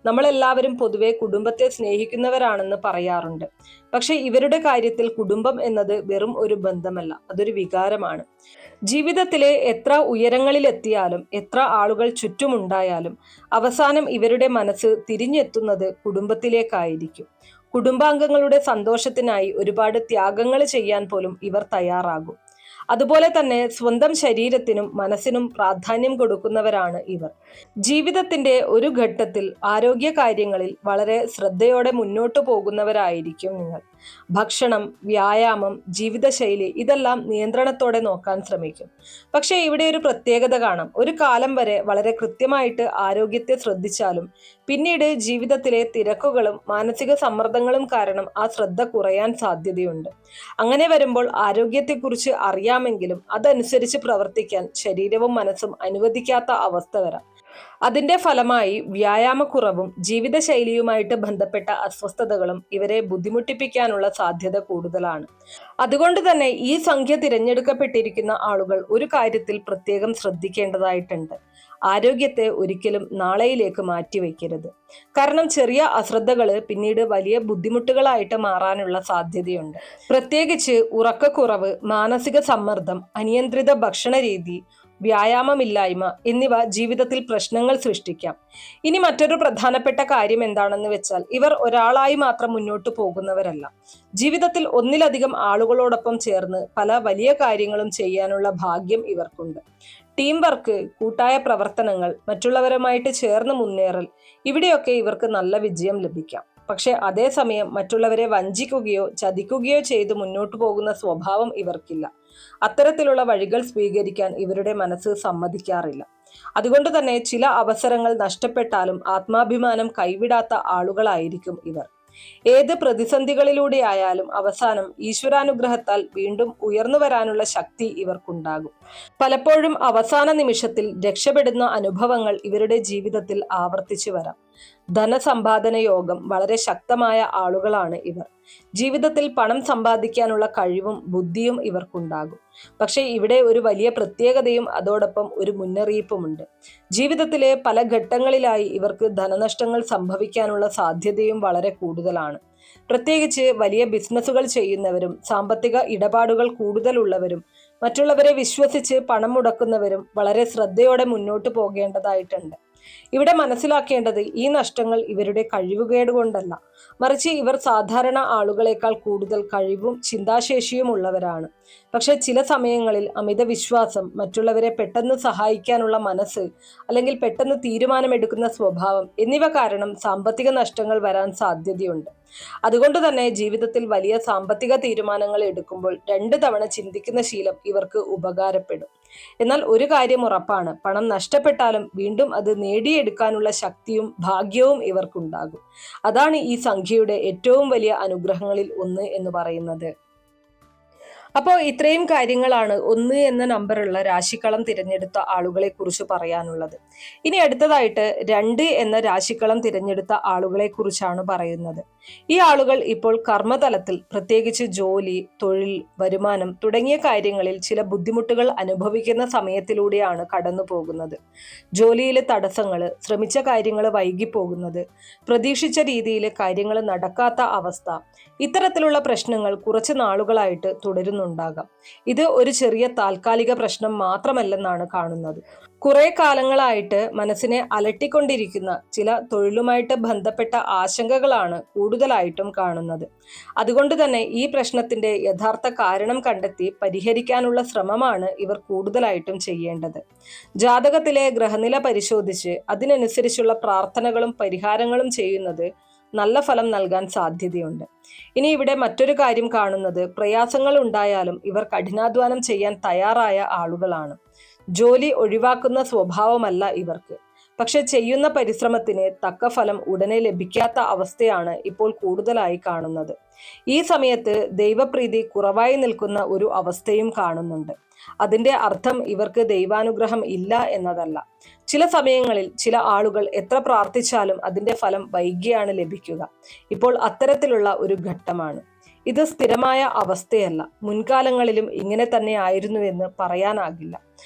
Speaker 1: നമ്മളെല്ലാവരും പൊതുവെ കുടുംബത്തെ സ്നേഹിക്കുന്നവരാണെന്ന് പറയാറുണ്ട്. പക്ഷെ ഇവരുടെ കാര്യത്തിൽ കുടുംബം എന്നത് വെറും ഒരു ബന്ധമല്ല, അതൊരു വികാരമാണ്. ജീവിതത്തിലെ എത്ര ഉയരങ്ങളിലെത്തിയാലും എത്ര ആളുകൾ ചുറ്റുമുണ്ടായാലും അവസാനം ഇവരുടെ മനസ്സ് തിരിഞ്ഞെത്തുന്നത് കുടുംബത്തിലേക്കായിരിക്കും. കുടുംബാംഗങ്ങളുടെ സന്തോഷത്തിനായി ഒരുപാട് ത്യാഗങ്ങൾ ചെയ്യാൻ പോലും ഇവർ തയ്യാറാകും. അതുപോലെ തന്നെ സ്വന്തം ശരീരത്തിനും മനസ്സിനും പ്രാധാന്യം കൊടുക്കുന്നവരാണ് ഇവർ. ജീവിതത്തിന്റെ ഒരു ഘട്ടത്തിൽ ആരോഗ്യ കാര്യങ്ങളിൽ വളരെ ശ്രദ്ധയോടെ മുന്നോട്ടു പോകുന്നവരായിരിക്കും നിങ്ങൾ. ഭക്ഷണം, വ്യായാമം, ജീവിതശൈലി ഇതെല്ലാം നിയന്ത്രണത്തോടെ നോക്കാൻ ശ്രമിക്കും. പക്ഷേ ഇവിടെ ഒരു പ്രത്യേകത കാണാം. ഒരു കാലം വരെ വളരെ കൃത്യമായിട്ട് ആരോഗ്യത്തെ ശ്രദ്ധിച്ചാലും പിന്നീട് ജീവിതത്തിലെ തിരക്കുകളും മാനസിക സമ്മർദ്ദങ്ങളും കാരണം ആ ശ്രദ്ധ കുറയാൻ സാധ്യതയുണ്ട്. അങ്ങനെ വരുമ്പോൾ ആരോഗ്യത്തെക്കുറിച്ച് അറിയാമെങ്കിലും അതനുസരിച്ച് പ്രവർത്തിക്കാൻ ശരീരവും മനസ്സും അനുവദിക്കാത്ത അവസ്ഥ വരാം. അതിന്റെ ഫലമായി വ്യായാമക്കുറവും ജീവിതശൈലിയുമായിട്ട് ബന്ധപ്പെട്ട അസ്വസ്ഥതകളും ഇവരെ ബുദ്ധിമുട്ടിപ്പിക്കാനുള്ള സാധ്യത കൂടുതലാണ്. അതുകൊണ്ട് തന്നെ ഈ സംഖ്യ തിരഞ്ഞെടുക്കപ്പെട്ടിരിക്കുന്ന ആളുകൾ ഒരു കാര്യത്തിൽ പ്രത്യേകം ശ്രദ്ധിക്കേണ്ടതായിട്ടുണ്ട്. ആരോഗ്യത്തെ ഒരിക്കലും നാളെയിലേക്ക് മാറ്റിവെക്കരുത്. കാരണം ചെറിയ അശ്രദ്ധകൾ പിന്നീട് വലിയ ബുദ്ധിമുട്ടുകളായിട്ട് മാറാനുള്ള സാധ്യതയുണ്ട്. പ്രത്യേകിച്ച് ഉറക്കക്കുറവ്, മാനസിക സമ്മർദ്ദം, അനിയന്ത്രിത ഭക്ഷണ രീതി, വ്യായാമമില്ലായ്മ എന്നിവ ജീവിതത്തിൽ പ്രശ്നങ്ങൾ സൃഷ്ടിക്കാം. ഇനി മറ്റൊരു പ്രധാനപ്പെട്ട കാര്യം എന്താണെന്ന് വെച്ചാൽ ഇവർ ഒരാളായി മാത്രം മുന്നോട്ട് പോകുന്നവരല്ല. ജീവിതത്തിൽ ഒന്നിലധികം ആളുകളോടൊപ്പം ചേർന്ന് പല വലിയ കാര്യങ്ങളും ചെയ്യാനുള്ള ഭാഗ്യം ഇവർക്കുണ്ട്. ടീം വർക്ക്, കൂട്ടായ പ്രവർത്തനങ്ങൾ, മറ്റുള്ളവരുമായിട്ട് ചേർന്ന് മുന്നേറൽ ഇവിടെയൊക്കെ ഇവർക്ക് നല്ല വിജയം ലഭിക്കാം. പക്ഷെ അതേസമയം മറ്റുള്ളവരെ വഞ്ചിക്കുകയോ ചതിക്കുകയോ ചെയ്ത് മുന്നോട്ടു പോകുന്ന സ്വഭാവം ഇവർക്കില്ല. അത്തരത്തിലുള്ള വഴികൾ സ്വീകരിക്കാൻ ഇവരുടെ മനസ്സ് സമ്മതിക്കാറില്ല. അതുകൊണ്ട് തന്നെ ചില അവസരങ്ങൾ നഷ്ടപ്പെട്ടാലും ആത്മാഭിമാനം കൈവിടാത്ത ആളുകളായിരിക്കും ഇവർ. ഏത് പ്രതിസന്ധികളിലൂടെ ആയാലും അവസാനം ഈശ്വരാനുഗ്രഹത്താൽ വീണ്ടും ഉയർന്നു വരാനുള്ള ശക്തി ഇവർക്കുണ്ടാകും. പലപ്പോഴും അവസാന നിമിഷത്തിൽ രക്ഷപ്പെടുന്ന അനുഭവങ്ങൾ ഇവരുടെ ജീവിതത്തിൽ ആവർത്തിച്ചു വരാം. ധനസമ്പാദന യോഗം വളരെ ശക്തമായ ആളുകളാണ് ഇവർ. ജീവിതത്തിൽ പണം സമ്പാദിക്കാനുള്ള കഴിവും ബുദ്ധിയും ഇവർക്കുണ്ടാകും. പക്ഷേ ഇവിടെ ഒരു വലിയ പ്രത്യേകതയും അതോടൊപ്പം ഒരു മുന്നറിയിപ്പുമുണ്ട്. ജീവിതത്തിലെ പല ഘട്ടങ്ങളിലായി ഇവർക്ക് ധനനഷ്ടങ്ങൾ സംഭവിക്കാനുള്ള സാധ്യതയും വളരെ കൂടുതലാണ്. പ്രത്യേകിച്ച് വലിയ ബിസിനസ്സുകൾ ചെയ്യുന്നവരും സാമ്പത്തിക ഇടപാടുകൾ കൂടുതലുള്ളവരും മറ്റുള്ളവരെ വിശ്വസിച്ച് പണം മുടക്കുന്നവരും വളരെ ശ്രദ്ധയോടെ മുന്നോട്ട് പോകേണ്ടതായിട്ടുണ്ട്. ഇവിടെ മനസ്സിലാക്കേണ്ടത് ഈ നഷ്ടങ്ങൾ ഇവരുടെ കഴിവുകേട് കൊണ്ടല്ല, മറിച്ച് ഇവർ സാധാരണ ആളുകളെക്കാൾ കൂടുതൽ കഴിവും ചിന്താശേഷിയും ഉള്ളവരാണ്. പക്ഷെ ചില സമയങ്ങളിൽ അമിത വിശ്വാസം, മറ്റുള്ളവരെ പെട്ടെന്ന് സഹായിക്കാനുള്ള മനസ്സ്, അല്ലെങ്കിൽ പെട്ടെന്ന് തീരുമാനമെടുക്കുന്ന സ്വഭാവം എന്നിവ കാരണം സാമ്പത്തിക നഷ്ടങ്ങൾ വരാൻ സാധ്യതയുണ്ട്. അതുകൊണ്ട് തന്നെ ജീവിതത്തിൽ വലിയ സാമ്പത്തിക തീരുമാനങ്ങൾ എടുക്കുമ്പോൾ 2 തവണ ചിന്തിക്കുന്ന ശീലം ഇവർക്ക് ഉപകാരപ്പെടും. എന്നാൽ ഒരു കാര്യം ഉറപ്പാണ്, പണം നഷ്ടപ്പെട്ടാലും വീണ്ടും അത് നേടിയെടുക്കാനുള്ള ശക്തിയും ഭാഗ്യവും ഇവർക്കുണ്ടാകും. അതാണ് ഈ സംഖ്യയുടെ ഏറ്റവും വലിയ അനുഗ്രഹങ്ങളിൽ ഒന്ന് എന്ന് പറയുന്നത്. അപ്പോൾ ഇത്രയും കാര്യങ്ങളാണ് 1 എന്ന നമ്പറുള്ള രാശിക്കളം തിരഞ്ഞെടുത്ത ആളുകളെ കുറിച്ച് പറയാനുള്ളത്. ഇനി അടുത്തതായിട്ട് 2 എന്ന രാശിക്കളം തിരഞ്ഞെടുത്ത ആളുകളെ കുറിച്ചാണ് പറയുന്നത്. ഈ ആളുകൾ ഇപ്പോൾ കർമ്മതലത്തിൽ, പ്രത്യേകിച്ച് ജോലി, തൊഴിൽ, വരുമാനം തുടങ്ങിയ കാര്യങ്ങളിൽ ചില ബുദ്ധിമുട്ടുകൾ അനുഭവിക്കുന്ന സമയത്തിലൂടെയാണ് കടന്നു പോകുന്നത്. ജോലിയിലെ തടസ്സങ്ങൾ, ശ്രമിച്ച കാര്യങ്ങൾ വൈകിപ്പോകുന്നത്, പ്രതീക്ഷിച്ച രീതിയിൽ കാര്യങ്ങൾ നടക്കാത്ത അവസ്ഥ, ഇത്തരത്തിലുള്ള പ്രശ്നങ്ങൾ കുറച്ച് നാളുകളായിട്ട് തുടരുന്നുണ്ടാകാം. ഇത് ഒരു ചെറിയ താൽക്കാലിക പ്രശ്നം മാത്രമല്ലെന്നാണ് കാണുന്നത്. കുറെ കാലങ്ങളായിട്ട് മനസ്സിനെ അലട്ടിക്കൊണ്ടിരിക്കുന്ന ചില തൊഴിലുമായിട്ട് ബന്ധപ്പെട്ട ആശങ്കകളാണ് കൂടുതലായിട്ടും കാണുന്നത്. അതുകൊണ്ട് തന്നെ ഈ പ്രശ്നത്തിന്റെ യഥാർത്ഥ കാരണം കണ്ടെത്തി പരിഹരിക്കാനുള്ള ശ്രമമാണ് ഇവർ കൂടുതലായിട്ടും ചെയ്യേണ്ടത്. ജാതകത്തിലെ ഗ്രഹനില പരിശോധിച്ച് അതിനനുസരിച്ചുള്ള പ്രാർത്ഥനകളും പരിഹാരങ്ങളും ചെയ്യുന്നത് നല്ല ഫലം നൽകാൻ സാധ്യതയുണ്ട്. ഇനി ഇവിടെ മറ്റൊരു കാര്യം കാണുന്നത്, പ്രയാസങ്ങൾ ഉണ്ടായാലും ഇവർ കഠിനാധ്വാനം ചെയ്യാൻ തയ്യാറായ ആളുകളാണ്. ജോലി ഒഴിവാക്കുന്ന സ്വഭാവമല്ല ഇവർക്ക്. പക്ഷെ ചെയ്യുന്ന പരിശ്രമത്തിന് തക്ക ഫലം ഉടനെ ലഭിക്കാത്ത അവസ്ഥയാണ് ഇപ്പോൾ കൂടുതലായി കാണുന്നത്. ഈ സമയത്ത് ദൈവപ്രീതി കുറവായി നിൽക്കുന്ന ഒരു അവസ്ഥയും കാണുന്നുണ്ട്. അതിന്റെ അർത്ഥം ഇവർക്ക് ദൈവാനുഗ്രഹം ഇല്ല എന്നതല്ല. ചില സമയങ്ങളിൽ ചില ആളുകൾ എത്ര പ്രാർത്ഥിച്ചാലും അതിന്റെ ഫലം വൈകിയാണ് ലഭിക്കുക. ഇപ്പോൾ അത്തരത്തിലുള്ള ഒരു ഘട്ടമാണ്. ഇത് സ്ഥിരമായ അവസ്ഥയല്ല. മുൻകാലങ്ങളിലും ഇങ്ങനെ തന്നെ ആയിരുന്നുവെന്ന് പറയാനാകില്ല.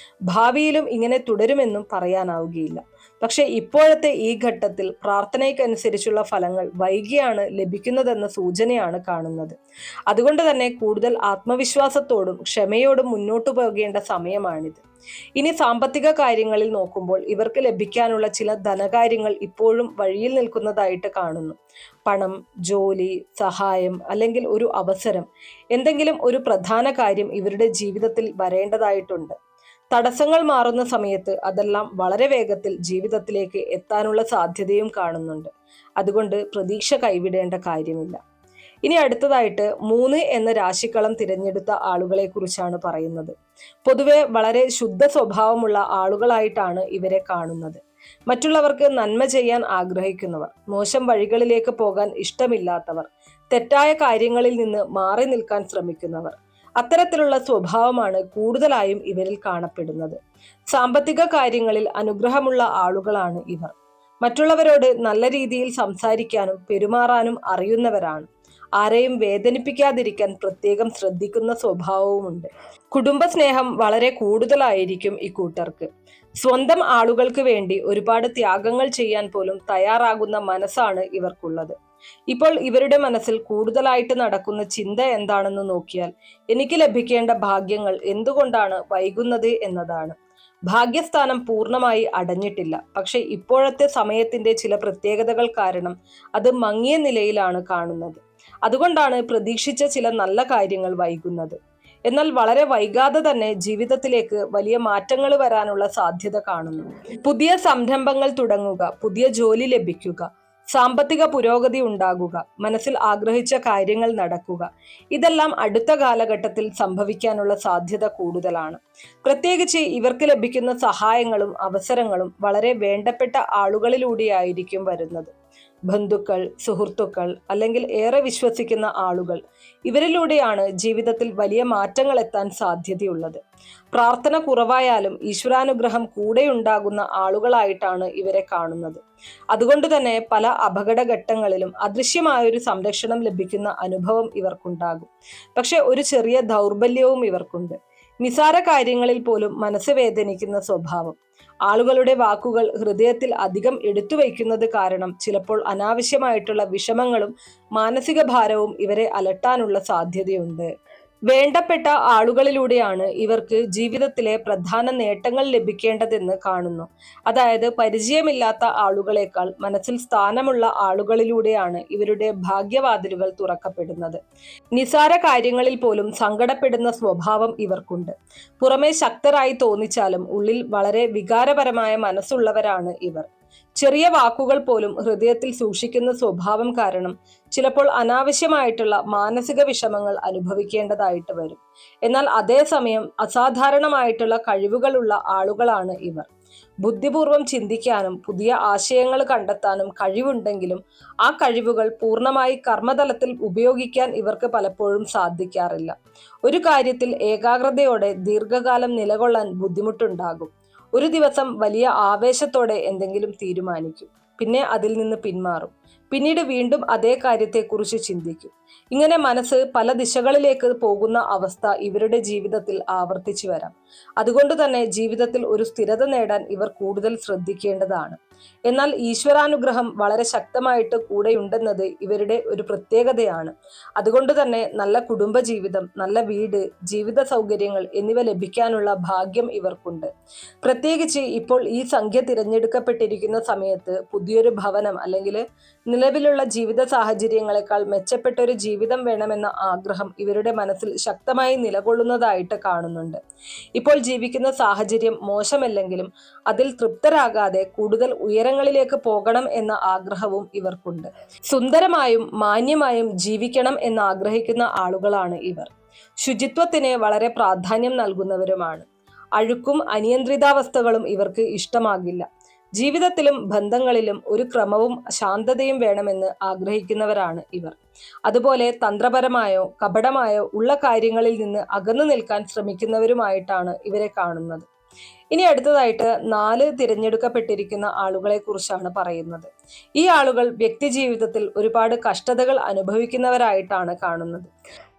Speaker 1: ഭാവിയിലും ഇങ്ങനെ തുടരുമെന്നും പറയാനാവുകയില്ല. പക്ഷെ ഇപ്പോഴത്തെ ഈ ഘട്ടത്തിൽ പ്രാർത്ഥനയ്ക്കനുസരിച്ചുള്ള ഫലങ്ങൾ വൈകിയാണ് ലഭിക്കുന്നതെന്ന സൂചനയാണ് കാണുന്നത്. അതുകൊണ്ട് തന്നെ കൂടുതൽ ആത്മവിശ്വാസത്തോടും ക്ഷമയോടും മുന്നോട്ടു പോകേണ്ട സമയമാണിത്. ഇനി സാമ്പത്തിക കാര്യങ്ങളിൽ നോക്കുമ്പോൾ ഇവർക്ക് ലഭിക്കാനുള്ള ചില ധനകാര്യങ്ങൾ ഇപ്പോഴും വഴിയിൽ നിൽക്കുന്നതായിട്ട് കാണുന്നു. പണം, ജോലി, സഹായം അല്ലെങ്കിൽ ഒരു അവസരം, എന്തെങ്കിലും ഒരു പ്രധാന കാര്യം ഇവരുടെ ജീവിതത്തിൽ വരേണ്ടതായിട്ടുണ്ട്. തടസ്സങ്ങൾ മാറുന്ന സമയത്ത് അതെല്ലാം വളരെ വേഗത്തിൽ ജീവിതത്തിലേക്ക് എത്താനുള്ള സാധ്യതയും കാണുന്നുണ്ട്. അതുകൊണ്ട് പ്രതീക്ഷ കൈവിടേണ്ട കാര്യമില്ല. ഇനി അടുത്തതായിട്ട് 3 എന്ന രാശിക്കളം തിരഞ്ഞെടുത്ത ആളുകളെ കുറിച്ചാണ് പറയുന്നത്. പൊതുവെ വളരെ ശുദ്ധ സ്വഭാവമുള്ള ആളുകളായിട്ടാണ് ഇവരെ കാണുന്നത്. മറ്റുള്ളവർക്ക് നന്മ ചെയ്യാൻ ആഗ്രഹിക്കുന്നവർ, മോശം വഴികളിലേക്ക് പോകാൻ ഇഷ്ടമില്ലാത്തവർ, തെറ്റായ കാര്യങ്ങളിൽ നിന്ന് മാറി നിൽക്കാൻ ശ്രമിക്കുന്നവർ, അത്തരത്തിലുള്ള സ്വഭാവമാണ് കൂടുതലായും ഇവരിൽ കാണപ്പെടുന്നത്. സാമ്പത്തിക കാര്യങ്ങളിൽ അനുഗ്രഹമുള്ള ആളുകളാണ് ഇവർ. മറ്റുള്ളവരോട് നല്ല രീതിയിൽ സംസാരിക്കാനും പെരുമാറാനും അറിയുന്നവരാണ്. ആരെയും വേദനിപ്പിക്കാതിരിക്കാൻ പ്രത്യേകം ശ്രദ്ധിക്കുന്ന സ്വഭാവവുമുണ്ട്. കുടുംബസ്നേഹം വളരെ കൂടുതലായിരിക്കും ഇക്കൂട്ടർക്ക്. സ്വന്തം ആളുകൾക്ക് വേണ്ടി ഒരുപാട് ത്യാഗങ്ങൾ ചെയ്യാൻ പോലും തയ്യാറാകുന്ന മനസ്സാണ് ഇവർക്കുള്ളത്. ഇപ്പോൾ ഇവരുടെ മനസ്സിൽ കൂടുതലായിട്ട് നടക്കുന്ന ചിന്ത എന്താണെന്ന് നോക്കിയാൽ, എനിക്ക് ലഭിക്കേണ്ട ഭാഗ്യങ്ങൾ എന്തുകൊണ്ടാണ് വൈകുന്നത് എന്നതാണ്. ഭാഗ്യസ്ഥാനം പൂർണ്ണമായി അടഞ്ഞിട്ടില്ല. പക്ഷെ ഇപ്പോഴത്തെ സമയത്തിന്റെ ചില പ്രത്യേകതകൾ കാരണം അത് മങ്ങിയ നിലയിലാണ് കാണുന്നത്. അതുകൊണ്ടാണ് പ്രതീക്ഷിച്ച ചില നല്ല കാര്യങ്ങൾ വൈകുന്നത്. എന്നാൽ വളരെ വൈകാതെ തന്നെ ജീവിതത്തിലേക്ക് വലിയ മാറ്റങ്ങൾ വരാനുള്ള സാധ്യത കാണുന്നു. പുതിയ സംരംഭങ്ങൾ തുടങ്ങുക, പുതിയ ജോലി ലഭിക്കുക, സാമ്പത്തിക പുരോഗതി ഉണ്ടാകുക, മനസ്സിൽ ആഗ്രഹിച്ച കാര്യങ്ങൾ നടക്കുക, ഇതെല്ലാം അടുത്ത കാലഘട്ടത്തിൽ സംഭവിക്കാനുള്ള സാധ്യത കൂടുതലാണ്. പ്രത്യേകിച്ച് ഇവർക്ക് ലഭിക്കുന്ന സഹായങ്ങളും അവസരങ്ങളും വളരെ വേണ്ടപ്പെട്ട ആളുകളിലൂടെയായിരിക്കും വരുന്നത്. ബന്ധുക്കൾ, സുഹൃത്തുക്കൾ അല്ലെങ്കിൽ ഏറെ വിശ്വസിക്കുന്ന ആളുകൾ, ഇവരിലൂടെയാണ് ജീവിതത്തിൽ വലിയ മാറ്റങ്ങൾ എത്താൻ സാധ്യതയുള്ളത്. പ്രാർത്ഥന കുറവായാലും ഈശ്വരാനുഗ്രഹം കൂടെയുണ്ടാകുന്ന ആളുകളായിട്ടാണ് ഇവരെ കാണുന്നത്. അതുകൊണ്ട് തന്നെ പല അപകടഘട്ടങ്ങളിലും അദൃശ്യമായൊരു സംരക്ഷണം ലഭിക്കുന്ന അനുഭവം ഇവർക്കുണ്ടാകും. പക്ഷെ ഒരു ചെറിയ ദൗർബല്യവും ഇവർക്കുണ്ട്. നിസാര കാര്യങ്ങളിൽ പോലും മനസ്സ് വേദനിക്കുന്ന സ്വഭാവം. ആളുകളുടെ വാക്കുകൾ ഹൃദയത്തിൽ അധികം എടുത്തു വയ്ക്കുന്നത് കാരണം ചിലപ്പോൾ അനാവശ്യമായിട്ടുള്ള വിഷമങ്ങളും മാനസിക ഭാരവും ഇവരെ അലട്ടാനുള്ള സാധ്യതയുണ്ട്. വേണ്ടപ്പെട്ട ആളുകളിലൂടെയാണ് ഇവർക്ക് ജീവിതത്തിലെ പ്രധാന നേട്ടങ്ങൾ ലഭിക്കേണ്ടതെന്ന് കാണുന്നു. അതായത് പരിചയമില്ലാത്ത ആളുകളെക്കാൾ മനസ്സിൽ സ്ഥാനമുള്ള ആളുകളിലൂടെയാണ് ഇവരുടെ ഭാഗ്യവാതിലുകൾ തുറക്കപ്പെടുന്നത്. നിസാര കാര്യങ്ങളിൽ പോലും സങ്കടപ്പെടുന്ന സ്വഭാവം ഇവർക്കുണ്ട്. പുറമെ ശക്തരായി തോന്നിച്ചാലും ഉള്ളിൽ വളരെ വികാരപരമായ മനസ്സുള്ളവരാണ് ഇവർ. ചെറിയ വാക്കുകൾ പോലും ഹൃദയത്തിൽ സൂക്ഷിക്കുന്ന സ്വഭാവം കാരണം ചിലപ്പോൾ അനാവശ്യമായിട്ടുള്ള മാനസിക വിഷമങ്ങൾ അനുഭവിക്കേണ്ടതായിട്ട് വരും. എന്നാൽ അതേസമയം അസാധാരണമായിട്ടുള്ള കഴിവുകളുള്ള ആളുകളാണ് ഇവർ. ബുദ്ധിപൂർവം ചിന്തിക്കാനും പുതിയ ആശയങ്ങൾ കണ്ടെത്താനും കഴിവുണ്ടെങ്കിലും ആ കഴിവുകൾ പൂർണ്ണമായി കർമ്മതലത്തിൽ ഉപയോഗിക്കാൻ ഇവർക്ക് പലപ്പോഴും സാധിക്കാറില്ല. ഒരു കാര്യത്തിൽ ഏകാഗ്രതയോടെ ദീർഘകാലം നിലകൊള്ളാൻ ബുദ്ധിമുട്ടുണ്ടാകും. ഒരു ദിവസം വലിയ ആവേശത്തോടെ എന്തെങ്കിലും തീരുമാനിക്കും, പിന്നെ അതിൽ നിന്ന് പിന്മാറും, പിന്നീട് വീണ്ടും അതേ കാര്യത്തെക്കുറിച്ച് ചിന്തിക്കും. ഇങ്ങനെ മനസ്സ് പല ദിശകളിലേക്ക് പോകുന്ന അവസ്ഥ ഇവരുടെ ജീവിതത്തിൽ ആവർത്തിച്ചു വരാം. അതുകൊണ്ട് തന്നെ ജീവിതത്തിൽ ഒരു സ്ഥിരത നേടാൻ ഇവർ കൂടുതൽ ശ്രദ്ധിക്കേണ്ടതാണ്. എന്നാൽ ഈശ്വരാനുഗ്രഹം വളരെ ശക്തമായിട്ട് കൂടെയുണ്ടെന്നത് ഇവരുടെ ഒരു പ്രത്യേകതയാണ്. അതുകൊണ്ട് തന്നെ നല്ല കുടുംബജീവിതം, നല്ല വീട്, ജീവിത സൗകര്യങ്ങൾ എന്നിവ ലഭിക്കാനുള്ള ഭാഗ്യം ഇവർക്കുണ്ട്. പ്രത്യേകിച്ച് ഇപ്പോൾ ഈ സംഖ്യ തിരഞ്ഞെടുക്കപ്പെട്ടിരിക്കുന്ന സമയത്ത് പുതിയൊരു ഭവനം അല്ലെങ്കിൽ നിലവിലുള്ള ജീവിത സാഹചര്യങ്ങളെക്കാൾ മെച്ചപ്പെട്ട ഒരു ജീവിതം വേണമെന്ന ആഗ്രഹം ഇവരുടെ മനസ്സിൽ ശക്തമായി നിലകൊള്ളുന്നതായിട്ട് കാണുന്നുണ്ട്. ഇപ്പോൾ ജീവിക്കുന്ന സാഹചര്യം മോശമല്ലെങ്കിലും അതിൽ തൃപ്തരാകാതെ കൂടുതൽ ഉയരങ്ങളിലേക്ക് പോകണം എന്ന ആഗ്രഹവും ഇവർക്കുണ്ട്. സുന്ദരമായും മാന്യമായും ജീവിക്കണം എന്ന് ആഗ്രഹിക്കുന്ന ആളുകളാണ് ഇവർ. ശുചിത്വത്തിന് വളരെ പ്രാധാന്യം നൽകുന്നവരുമാണ്. അഴുക്കും അനിയന്ത്രിതാവസ്ഥകളും ഇവർക്ക് ഇഷ്ടമാകില്ല. ജീവിതത്തിലും ബന്ധങ്ങളിലും ഒരു ക്രമവും ശാന്തതയും വേണമെന്ന് ആഗ്രഹിക്കുന്നവരാണ് ഇവർ. അതുപോലെ തന്ത്രപരമായോ കപടമായോ ഉള്ള കാര്യങ്ങളിൽ നിന്ന് അകന്നു നിൽക്കാൻ ശ്രമിക്കുന്നവരുമായിട്ടാണ് ഇവരെ കാണുന്നത്. ഇനി അടുത്തതായിട്ട് 4 തിരഞ്ഞെടുക്കപ്പെട്ടിരിക്കുന്ന ആളുകളെ കുറിച്ചാണ് പറയുന്നത്. ഈ ആളുകൾ വ്യക്തി ജീവിതത്തിൽ ഒരുപാട് കഷ്ടതകൾ അനുഭവിക്കുന്നവരായിട്ടാണ് കാണുന്നത്.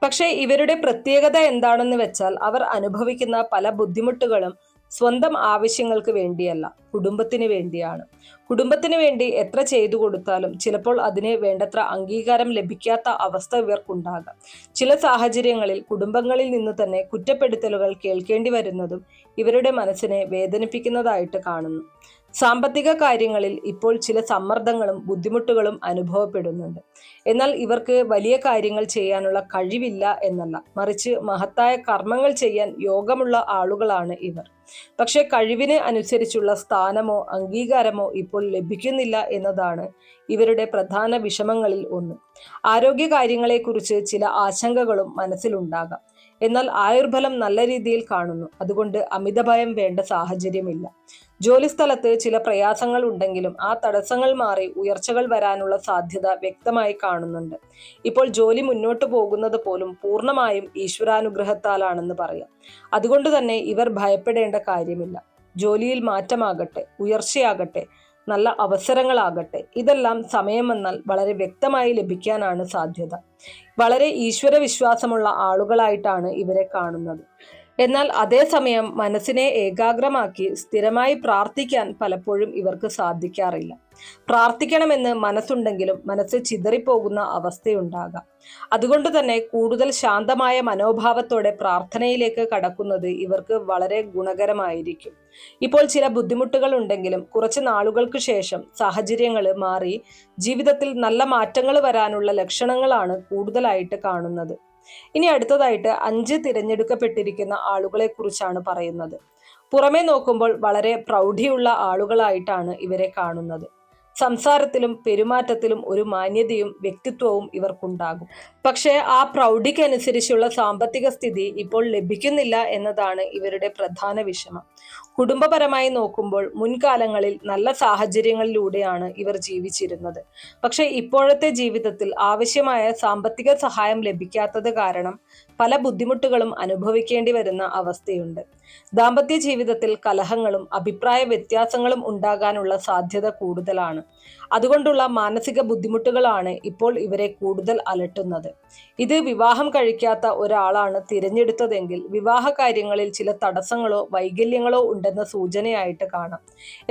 Speaker 1: പക്ഷേ ഇവരുടെ പ്രത്യേകത എന്താണെന്ന് വെച്ചാൽ അവർ അനുഭവിക്കുന്ന പല ബുദ്ധിമുട്ടുകളും സ്വന്തം ആവശ്യങ്ങൾക്ക് വേണ്ടിയല്ല, കുടുംബത്തിന് വേണ്ടിയാണ്. കുടുംബത്തിന് വേണ്ടി എത്ര ചെയ്തു കൊടുത്താലും ചിലപ്പോൾ അതിന് വേണ്ടത്ര അംഗീകാരം ലഭിക്കാത്ത അവസ്ഥ ഇവർക്കുണ്ടാകാം. ചില സാഹചര്യങ്ങളിൽ കുടുംബങ്ങളിൽ നിന്ന് തന്നെ കുറ്റപ്പെടുത്തലുകൾ കേൾക്കേണ്ടി വരുന്നതും ഇവരുടെ മനസ്സിനെ വേദനിപ്പിക്കുന്നതായിട്ട് കാണുന്നു. സാമ്പത്തിക കാര്യങ്ങളിൽ ഇപ്പോൾ ചില സമ്മർദ്ദങ്ങളും ബുദ്ധിമുട്ടുകളും അനുഭവപ്പെടുന്നുണ്ട്. എന്നാൽ ഇവർക്ക് വലിയ കാര്യങ്ങൾ ചെയ്യാനുള്ള കഴിവില്ല എന്നല്ല, മറിച്ച് മഹത്തായ കർമ്മങ്ങൾ ചെയ്യാൻ യോഗമുള്ള ആളുകളാണ് ഇവർ. പക്ഷെ കഴിവിന് അനുസരിച്ചുള്ള സ്ഥാനമോ അംഗീകാരമോ ഇപ്പോൾ ലഭിക്കുന്നില്ല എന്നതാണ് ഇവരുടെ പ്രധാന വിഷമങ്ങളിൽ ഒന്ന്. ആരോഗ്യ കാര്യങ്ങളെക്കുറിച്ച് ചില ആശങ്കകളും മനസ്സിലുണ്ടാകാം. എന്നാൽ ആയുർബലം നല്ല രീതിയിൽ കാണുന്നു. അതുകൊണ്ട് അമിതഭയം വേണ്ട സാഹചര്യമില്ല. ജോലിസ്ഥലത്ത് ചില പ്രയാസങ്ങൾ ഉണ്ടെങ്കിലും ആ തടസ്സങ്ങൾ മാറി ഉയർച്ചകൾ വരാനുള്ള സാധ്യത വ്യക്തമായി കാണുന്നുണ്ട്. ഇപ്പോൾ ജോലി മുന്നോട്ട് പോകുന്നത് പോലും പൂർണ്ണമായും ഈശ്വരാനുഗ്രഹത്താലാണെന്ന് പറയാം. അതുകൊണ്ട് തന്നെ ഇവർ ഭയപ്പെടേണ്ട കാര്യമില്ല. ജോലിയിൽ മാറ്റമാകട്ടെ, ഉയർച്ചയാകട്ടെ, നല്ല അവസരങ്ങളാകട്ടെ, ഇതെല്ലാം സമയം വന്നാൽ വളരെ വ്യക്തമായി ലഭിക്കാനാണ് സാധ്യത. വളരെ ഈശ്വര വിശ്വാസമുള്ള ആളുകളായിട്ടാണ് ഇവരെ കാണുന്നത്. എന്നാൽ അതേസമയം മനസ്സിനെ ഏകാഗ്രമാക്കി സ്ഥിരമായി പ്രാർത്ഥിക്കാൻ പലപ്പോഴും ഇവർക്ക് സാധിക്കാറില്ല. പ്രാർത്ഥിക്കണമെന്ന് മനസ്സുണ്ടെങ്കിലും മനസ്സ് ചിതറിപ്പോകുന്ന അവസ്ഥയുണ്ടാകാം. അതുകൊണ്ട് തന്നെ കൂടുതൽ ശാന്തമായ മനോഭാവത്തോടെ പ്രാർത്ഥനയിലേക്ക് കടക്കുന്നത് ഇവർക്ക് വളരെ ഗുണകരമായിരിക്കും. ഇപ്പോൾ ചില ബുദ്ധിമുട്ടുകൾ ഉണ്ടെങ്കിലും കുറച്ച് നാളുകൾക്ക് ശേഷം സാഹചര്യങ്ങൾ മാറി ജീവിതത്തിൽ നല്ല മാറ്റങ്ങൾ വരാനുള്ള ലക്ഷണങ്ങളാണ് കൂടുതലായിട്ട് കാണുന്നത്. ഇനി അടുത്തതായിട്ട് 5 തിരഞ്ഞെടുക്കപ്പെട്ടിരിക്കുന്ന ആളുകളെ കുറിച്ചാണ് പറയുന്നത്. പുറമേ നോക്കുമ്പോൾ വളരെ പ്രൗഢിയുള്ള ആളുകളായിട്ടാണ് ഇവരെ കാണുന്നത്. സംസാരത്തിലും പെരുമാറ്റത്തിലും ഒരു മാന്യതയും വ്യക്തിത്വവും ഇവർക്കുണ്ടാകും. പക്ഷേ ആ പ്രൗഢിക്കനുസരിച്ചുള്ള സാമ്പത്തിക സ്ഥിതി ഇപ്പോൾ ലഭിക്കുന്നില്ല എന്നതാണ് ഇവരുടെ പ്രധാന വിഷമം. കുടുംബപരമായി നോക്കുമ്പോൾ മുൻകാലങ്ങളിൽ നല്ല സാഹചര്യങ്ങളിലൂടെയാണ് ഇവർ ജീവിച്ചിരുന്നത്. പക്ഷേ ഇപ്പോഴത്തെ ജീവിതത്തിൽ ആവശ്യമായ സാമ്പത്തിക സഹായം ലഭിക്കാത്തത് കാരണം പല ബുദ്ധിമുട്ടുകളും അനുഭവിക്കേണ്ടി വരുന്ന അവസ്ഥയുണ്ട്. ദാമ്പത്യ ജീവിതത്തിൽ കലഹങ്ങളും അഭിപ്രായ വ്യത്യാസങ്ങളും ഉണ്ടാകാനുള്ള സാധ്യത കൂടുതലാണ്. അതുകൊണ്ടുള്ള മാനസിക ബുദ്ധിമുട്ടുകളാണ് ഇപ്പോൾ ഇവരെ കൂടുതൽ അലട്ടുന്നത്. ഇത് വിവാഹം കഴിക്കാത്ത ഒരാളാണ് തിരഞ്ഞെടുത്തതെങ്കിൽ വിവാഹ കാര്യങ്ങളിൽ ചില തടസ്സങ്ങളോ വൈകല്യങ്ങളോ ഉണ്ടെന്ന സൂചനയായിട്ട് കാണാം.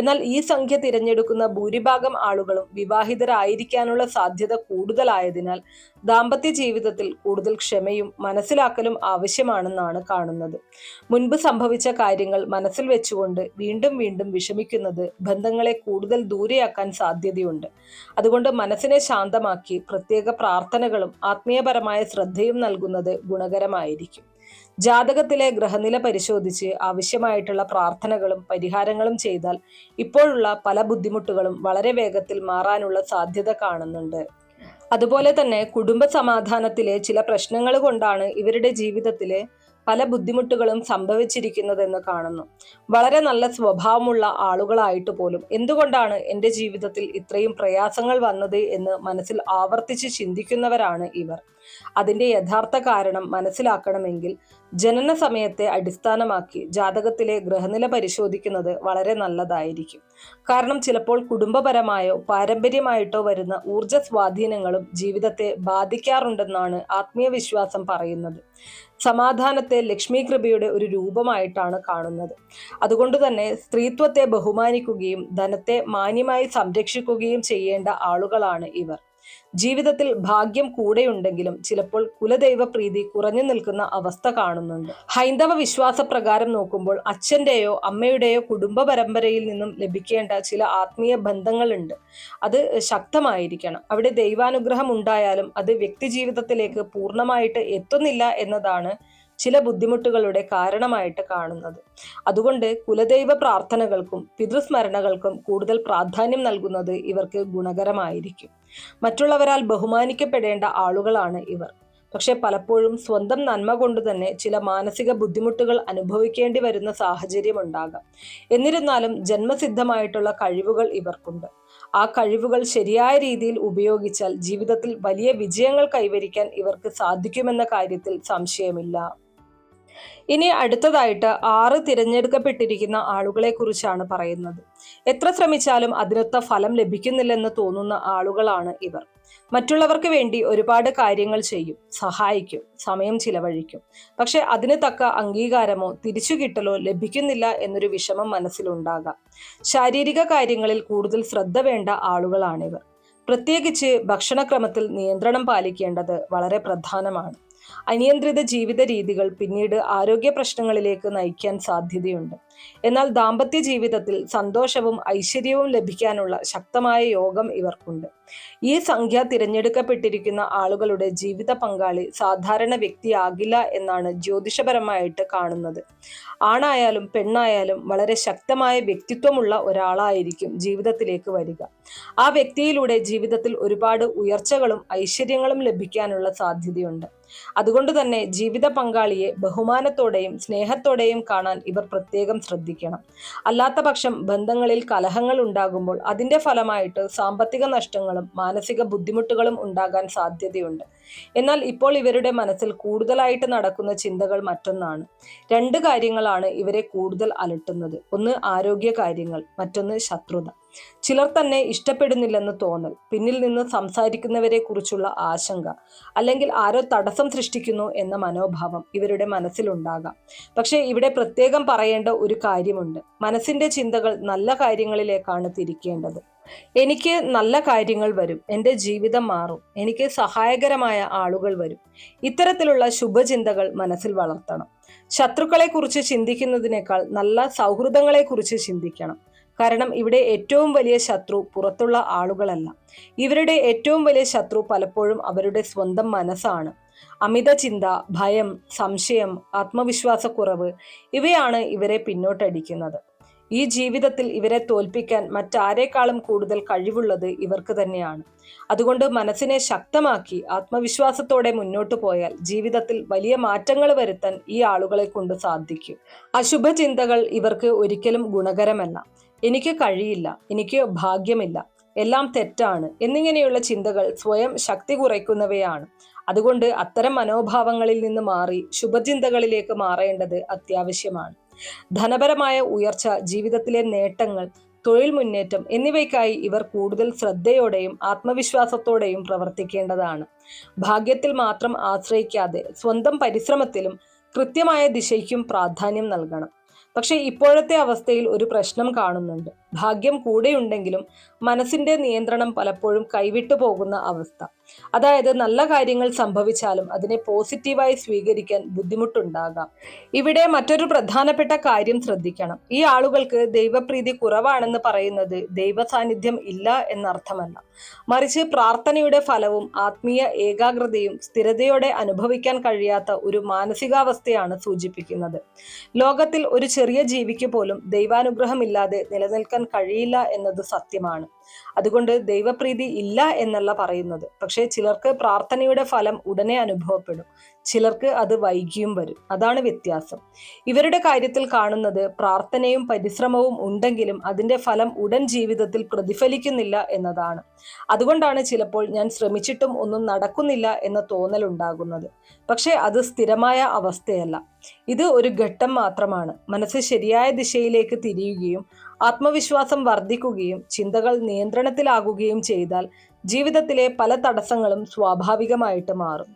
Speaker 1: എന്നാൽ ഈ സംഖ്യ തിരഞ്ഞെടുക്കുന്ന ഭൂരിഭാഗം ആളുകളും വിവാഹിതരായിരിക്കാനുള്ള സാധ്യത കൂടുതലായതിനാൽ ദാമ്പത്യ ജീവിതത്തിൽ കൂടുതൽ ക്ഷമയും മനസ്സിലാക്കലും ആവശ്യമാണെന്നാണ് കാണുന്നത്. മുൻപ് സംഭവിച്ച കാര്യങ്ങൾ മനസ്സിൽ വെച്ചുകൊണ്ട് വീണ്ടും വീണ്ടും വിഷമിക്കുന്നത് ബന്ധങ്ങളെ കൂടുതൽ ദൂരെയാക്കാൻ സാധ്യതയുണ്ട്. അതുകൊണ്ട് മനസ്സിനെ ശാന്തമാക്കി പ്രത്യേക പ്രാർത്ഥനകളും ആത്മീയപരമായ ശ്രദ്ധയും നൽകുന്നത് ഗുണകരമായിരിക്കും. ജാതകത്തിലെ ഗ്രഹനില പരിശോധിച്ച് ആവശ്യമായിട്ടുള്ള പ്രാർത്ഥനകളും പരിഹാരങ്ങളും ചെയ്താൽ ഇപ്പോഴുള്ള പല ബുദ്ധിമുട്ടുകളും വളരെ വേഗത്തിൽ മാറാനുള്ള സാധ്യത കാണുന്നുണ്ട്. അതുപോലെ തന്നെ കുടുംബ സമാധാനത്തിലെ ചില പ്രശ്നങ്ങൾ കൊണ്ടാണ് ഇവരുടെ ജീവിതത്തിലെ പല ബുദ്ധിമുട്ടുകളും സംഭവിച്ചിരിക്കുന്നതെന്ന് കാണുന്നു. വളരെ നല്ല സ്വഭാവമുള്ള ആളുകളായിട്ട് പോലും എന്തുകൊണ്ടാണ് എൻ്റെ ജീവിതത്തിൽ ഇത്രയും പ്രയാസങ്ങൾ വന്നത് എന്ന് മനസ്സിൽ ആവർത്തിച്ച് ചിന്തിക്കുന്നവരാണ് ഇവർ. അതിൻ്റെ യഥാർത്ഥ കാരണം മനസ്സിലാക്കണമെങ്കിൽ ജനന സമയത്തെ അടിസ്ഥാനമാക്കി ജാതകത്തിലെ ഗ്രഹനില പരിശോധിക്കുന്നത് വളരെ നല്ലതായിരിക്കും. കാരണം ചിലപ്പോൾ കുടുംബപരമായോ പാരമ്പര്യമായിട്ടോ വരുന്ന ഊർജ സ്വാധീനങ്ങളും ജീവിതത്തെ ബാധിക്കാറുണ്ടെന്നാണ് ആത്മീയ വിശ്വാസം പറയുന്നത്. സമാധാനത്തെ ലക്ഷ്മി കൃപയുടെ ഒരു രൂപമായിട്ടാണ് കാണുന്നത്. അതുകൊണ്ട് തന്നെ സ്ത്രീത്വത്തെ ബഹുമാനിക്കുകയും ധനത്തെ മാന്യമായി സംരക്ഷിക്കുകയും ചെയ്യേണ്ട ആളുകളാണ് ഇവർ. ജീവിതത്തിൽ ഭാഗ്യം കൂടെയുണ്ടെങ്കിലും ചിലപ്പോൾ കുലദൈവ പ്രീതി കുറഞ്ഞു നിൽക്കുന്ന അവസ്ഥ കാണുന്നുണ്ട്. ഹൈന്ദവ വിശ്വാസപ്രകാരം നോക്കുമ്പോൾ അച്ഛൻ്റെയോ അമ്മയുടെയോ കുടുംബ പരമ്പരയിൽ നിന്നും ലഭിക്കേണ്ട ചില ആത്മീയ ബന്ധങ്ങളുണ്ട്. അത് ശക്തമായിരിക്കണം. അവിടെ ദൈവാനുഗ്രഹം ഉണ്ടായാലും അത് വ്യക്തി ജീവിതത്തിലേക്ക് പൂർണ്ണമായിട്ട് എത്തുന്നില്ല എന്നതാണ് ചില ബുദ്ധിമുട്ടുകളുടെ കാരണമായിട്ട് കാണുന്നത്. അതുകൊണ്ട് കുലദൈവ പ്രാർത്ഥനകൾക്കും പിതൃസ്മരണകൾക്കും കൂടുതൽ പ്രാധാന്യം നൽകുന്നത് ഇവർക്ക് ഗുണകരമായിരിക്കും. മറ്റുള്ളവരാൽ ബഹുമാനിക്കപ്പെടേണ്ട ആളുകളാണ് ഇവർ. പക്ഷെ പലപ്പോഴും സ്വന്തം നന്മ കൊണ്ട് തന്നെ ചില മാനസിക ബുദ്ധിമുട്ടുകൾ അനുഭവിക്കേണ്ടി വരുന്ന സാഹചര്യം ഉണ്ടാകാം. എന്നിരുന്നാലും ജന്മസിദ്ധമായിട്ടുള്ള കഴിവുകൾ ഇവർക്കുണ്ട്. ആ കഴിവുകൾ ശരിയായ രീതിയിൽ ഉപയോഗിച്ചാൽ ജീവിതത്തിൽ വലിയ വിജയങ്ങൾ കൈവരിക്കാൻ ഇവർക്ക് സാധിക്കുമെന്ന കാര്യത്തിൽ സംശയമില്ല. ഇനി അടുത്തതായിട്ട് 6 തിരഞ്ഞെടുക്കപ്പെട്ടിരിക്കുന്ന ആളുകളെ കുറിച്ചാണ് പറയുന്നത്. എത്ര ശ്രമിച്ചാലും അതിനൊത്ത ഫലം ലഭിക്കുന്നില്ലെന്ന് തോന്നുന്ന ആളുകളാണ് ഇവർ. മറ്റുള്ളവർക്ക് വേണ്ടി ഒരുപാട് കാര്യങ്ങൾ ചെയ്യും, സഹായിക്കും, സമയം ചിലവഴിക്കും. പക്ഷെ അതിന് തക്ക അംഗീകാരമോ തിരിച്ചു കിട്ടലോ ലഭിക്കുന്നില്ല എന്നൊരു വിഷമം മനസ്സിലുണ്ടാകാം. ശാരീരിക കാര്യങ്ങളിൽ കൂടുതൽ ശ്രദ്ധ വേണ്ട ആളുകളാണിവർ. പ്രത്യേകിച്ച് ഭക്ഷണക്രമത്തിൽ നിയന്ത്രണം പാലിക്കേണ്ടത് വളരെ പ്രധാനമാണ്. അനിയന്ത്രിത ജീവിത രീതികൾ പിന്നീട് ആരോഗ്യ പ്രശ്നങ്ങളിലേക്ക് നയിക്കാൻ സാധ്യതയുണ്ട്. എന്നാൽ ദാമ്പത്യ ജീവിതത്തിൽ സന്തോഷവും ഐശ്വര്യവും ലഭിക്കാനുള്ള ശക്തമായ യോഗം ഇവർക്കുണ്ട്. ഈ സംഖ്യ തിരഞ്ഞെടുക്കപ്പെട്ടിരിക്കുന്ന ആളുകളുടെ ജീവിത പങ്കാളി സാധാരണ വ്യക്തിയാകില്ല എന്നാണ് ജ്യോതിഷപരമായിട്ട് കാണുന്നത്. ആണായാലും പെണ്ണായാലും വളരെ ശക്തമായ വ്യക്തിത്വമുള്ള ഒരാളായിരിക്കും ജീവിതത്തിലേക്ക് വരിക. ആ വ്യക്തിയിലൂടെ ജീവിതത്തിൽ ഒരുപാട് ഉയർച്ചകളും ഐശ്വര്യങ്ങളും ലഭിക്കാനുള്ള സാധ്യതയുണ്ട്. അതുകൊണ്ട് തന്നെ ജീവിത പങ്കാളിയെ ബഹുമാനത്തോടെയും സ്നേഹത്തോടെയും കാണാൻ ഇവർ പ്രത്യേകം ശ്രദ്ധിക്കണം. അല്ലാത്ത പക്ഷം ബന്ധങ്ങളിൽ കലഹങ്ങൾ ഉണ്ടാകുമ്പോൾ അതിൻ്റെ ഫലമായിട്ട് സാമ്പത്തിക നഷ്ടങ്ങളും മാനസിക ബുദ്ധിമുട്ടുകളും ഉണ്ടാകാൻ സാധ്യതയുണ്ട്. എന്നാൽ ഇപ്പോൾ ഇവരുടെ മനസ്സിൽ കൂടുതലായിട്ട് നടക്കുന്ന ചിന്തകൾ മറ്റൊന്നാണ്. 2 കാര്യങ്ങളാണ് ഇവരെ കൂടുതൽ അലട്ടുന്നത്. ഒന്ന് ആരോഗ്യ കാര്യങ്ങൾ, മറ്റൊന്ന് ശത്രുത. ചിലർ തന്നെ ഇഷ്ടപ്പെടുന്നില്ലെന്ന് തോന്നൽ, പിന്നിൽ നിന്ന് സംസാരിക്കുന്നവരെ കുറിച്ചുള്ള ആശങ്ക, അല്ലെങ്കിൽ ആരോ തടസ്സം സൃഷ്ടിക്കുന്നു എന്ന മനോഭാവം ഇവരുടെ മനസ്സിലുണ്ടാകാം. പക്ഷേ ഇവിടെ പ്രത്യേകം പറയേണ്ട ഒരു കാര്യമുണ്ട്. മനസ്സിന്റെ ചിന്തകൾ നല്ല കാര്യങ്ങളിലേക്കാണ് തിരിക്കേണ്ടത്. എനിക്ക് നല്ല കാര്യങ്ങൾ വരും, എൻ്റെ ജീവിതം മാറും, എനിക്ക് സഹായകരമായ ആളുകൾ വരും. ഇത്തരത്തിലുള്ള ശുഭചിന്തകൾ മനസ്സിൽ വളർത്തണം. ശത്രുക്കളെക്കുറിച്ച് ചിന്തിക്കുന്നതിനേക്കാൾ നല്ല സൗഹൃദങ്ങളെക്കുറിച്ച് ചിന്തിക്കണം. കാരണം ഇവിടെ ഏറ്റവും വലിയ ശത്രു പുറത്തുള്ള ആളുകളല്ല. ഇവരുടെ ഏറ്റവും വലിയ ശത്രു പലപ്പോഴും അവരുടെ സ്വന്തം മനസ്സാണ്. അമിത ചിന്ത, ഭയം, സംശയം, ആത്മവിശ്വാസക്കുറവ് ഇവയാണ് ഇവരെ പിന്നോട്ടടിക്കുന്നത്. ഈ ജീവിതത്തിൽ ഇവരെ തോൽപ്പിക്കാൻ മറ്റാരേക്കാളും കൂടുതൽ കഴിവുള്ളത് ഇവർക്ക് തന്നെയാണ്. അതുകൊണ്ട് മനസ്സിനെ ശക്തമാക്കി ആത്മവിശ്വാസത്തോടെ മുന്നോട്ട് പോയാൽ ജീവിതത്തിൽ വലിയ മാറ്റങ്ങൾ വരുത്താൻ ഈ ആളുകളെ കൊണ്ട് സാധിക്കും. അശുഭചിന്തകൾ ഇവർക്ക് ഒരിക്കലും ഗുണകരമല്ല. എനിക്ക് കഴിയില്ല, എനിക്ക് ഭാഗ്യമില്ല, എല്ലാം തെറ്റാണ് എന്നിങ്ങനെയുള്ള ചിന്തകൾ സ്വയം ശക്തി കുറയ്ക്കുന്നവയാണ്. അതുകൊണ്ട് അത്തരം മനോഭാവങ്ങളിൽ നിന്ന് മാറി ശുഭചിന്തകളിലേക്ക് മാറേണ്ടത് അത്യാവശ്യമാണ്. ധനപരമായ ഉയർച്ച, ജീവിതത്തിലെ നേട്ടങ്ങൾ, തൊഴിൽ മുന്നേറ്റം എന്നിവയ്ക്കായി ഇവർ കൂടുതൽ ശ്രദ്ധയോടെയും ആത്മവിശ്വാസത്തോടെയും പ്രവർത്തിക്കേണ്ടതാണ്. ഭാഗ്യത്തിൽ മാത്രം ആശ്രയിക്കാതെ സ്വന്തം പരിശ്രമത്തിലും കൃത്യമായ ദിശയ്ക്കും പ്രാധാന്യം നൽകണം. പക്ഷെ ഇപ്പോഴത്തെ അവസ്ഥയിൽ ഒരു പ്രശ്നം കാണുന്നുണ്ട്. ഭാഗ്യം കൂടെയുണ്ടെങ്കിലും മനസ്സിന്റെ നിയന്ത്രണം പലപ്പോഴും കൈവിട്ടു പോകുന്ന അവസ്ഥ. അതായത് നല്ല കാര്യങ്ങൾ സംഭവിച്ചാലും അതിനെ പോസിറ്റീവായി സ്വീകരിക്കാൻ ബുദ്ധിമുട്ടുണ്ടാകാം. ഇവിടെ മറ്റൊരു പ്രധാനപ്പെട്ട കാര്യം ശ്രദ്ധിക്കണം. ഈ ആളുകൾക്ക് ദൈവപ്രീതി കുറവാണെന്ന് പറയുന്നത് ദൈവ സാന്നിധ്യം ഇല്ല എന്നർത്ഥമല്ല. മറിച്ച് പ്രാർത്ഥനയുടെ ഫലവും ആത്മീയ ഏകാഗ്രതയും സ്ഥിരതയോടെ അനുഭവിക്കാൻ കഴിയാത്ത ഒരു മാനസികാവസ്ഥയാണ് സൂചിപ്പിക്കുന്നത്. ലോകത്തിൽ ഒരു ചെറിയ ജീവിക്ക് പോലും ദൈവാനുഗ്രഹമില്ലാതെ നിലനിൽക്കാൻ കഴിയില്ല എന്നത് സത്യമാണ്. അതുകൊണ്ട് ദൈവപ്രീതി ഇല്ല എന്നല്ല പറയുന്നത്. പക്ഷേ ചിലർക്ക് പ്രാർത്ഥനയുടെ ഫലം ഉടനെ അനുഭവപ്പെടും, ചിലർക്ക് അത് വൈകിയും വരും. അതാണ് വ്യത്യാസം. ഇവരുടെ കാര്യത്തിൽ കാണുന്നത് പ്രാർത്ഥനയും പരിശ്രമവും ഉണ്ടെങ്കിലും അതിന്റെ ഫലം ഉടൻ ജീവിതത്തിൽ പ്രതിഫലിക്കുന്നില്ല എന്നതാണ്. അതുകൊണ്ടാണ് ചിലപ്പോൾ ഞാൻ ശ്രമിച്ചിട്ടും ഒന്നും നടക്കുന്നില്ല എന്ന തോന്നലുണ്ടാകുന്നത്. പക്ഷേ അത് സ്ഥിരമായ അവസ്ഥയല്ല. ഇത് ഒരു ഘട്ടം മാത്രമാണ്. മനസ്സ് ശരിയായ ദിശയിലേക്ക് തിരിയുകയും ആത്മവിശ്വാസം വർദ്ധിക്കുകയും ചിന്തകൾ നിയന്ത്രണത്തിലാകുകയും ചെയ്താൽ ജീവിതത്തിലെ പല തടസ്സങ്ങളും സ്വാഭാവികമായിട്ട് മാറും.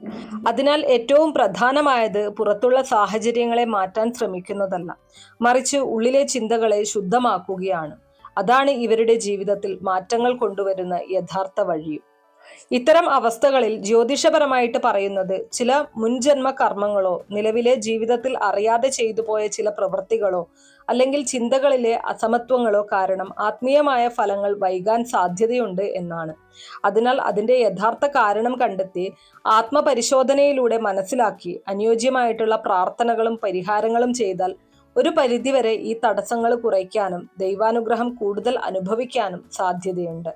Speaker 1: അതിനാൽ ഏറ്റവും പ്രധാനമായത് പുറത്തുള്ള സാഹചര്യങ്ങളെ മാറ്റാൻ ശ്രമിക്കുന്നതല്ല, മറിച്ച് ഉള്ളിലെ ചിന്തകളെ ശുദ്ധമാക്കുകയാണ്. അതാണ് ഇവരുടെ ജീവിതത്തിൽ മാറ്റങ്ങൾ കൊണ്ടുവരുന്ന യഥാർത്ഥ വഴിയും. ഇത്തരം അവസ്ഥകളിൽ ജ്യോതിഷപരമായിട്ട് പറയുന്നത് ചില മുൻജന്മ കർമ്മങ്ങളോ നിലവിലെ ജീവിതത്തിൽ അറിയാതെ ചെയ്തു പോയ ചില പ്രവൃത്തികളോ അല്ലെങ്കിൽ ചിന്തകളിലെ അസമത്വങ്ങളോ കാരണം ആത്മീയമായ ഫലങ്ങൾ വൈകാൻ സാധ്യതയുണ്ട് എന്നാണ്. അതിനാൽ അതിന്റെ യഥാർത്ഥ കാരണം കണ്ടെത്തി ആത്മപരിശോധനയിലൂടെ മനസ്സിലാക്കി അനുയോജ്യമായിട്ടുള്ള പ്രാർത്ഥനകളും പരിഹാരങ്ങളും ചെയ്താൽ ഒരു പരിധിവരെ ഈ തടസ്സങ്ങൾ കുറയ്ക്കാനും ദൈവാനുഗ്രഹം കൂടുതൽ അനുഭവിക്കാനും സാധ്യതയുണ്ട്.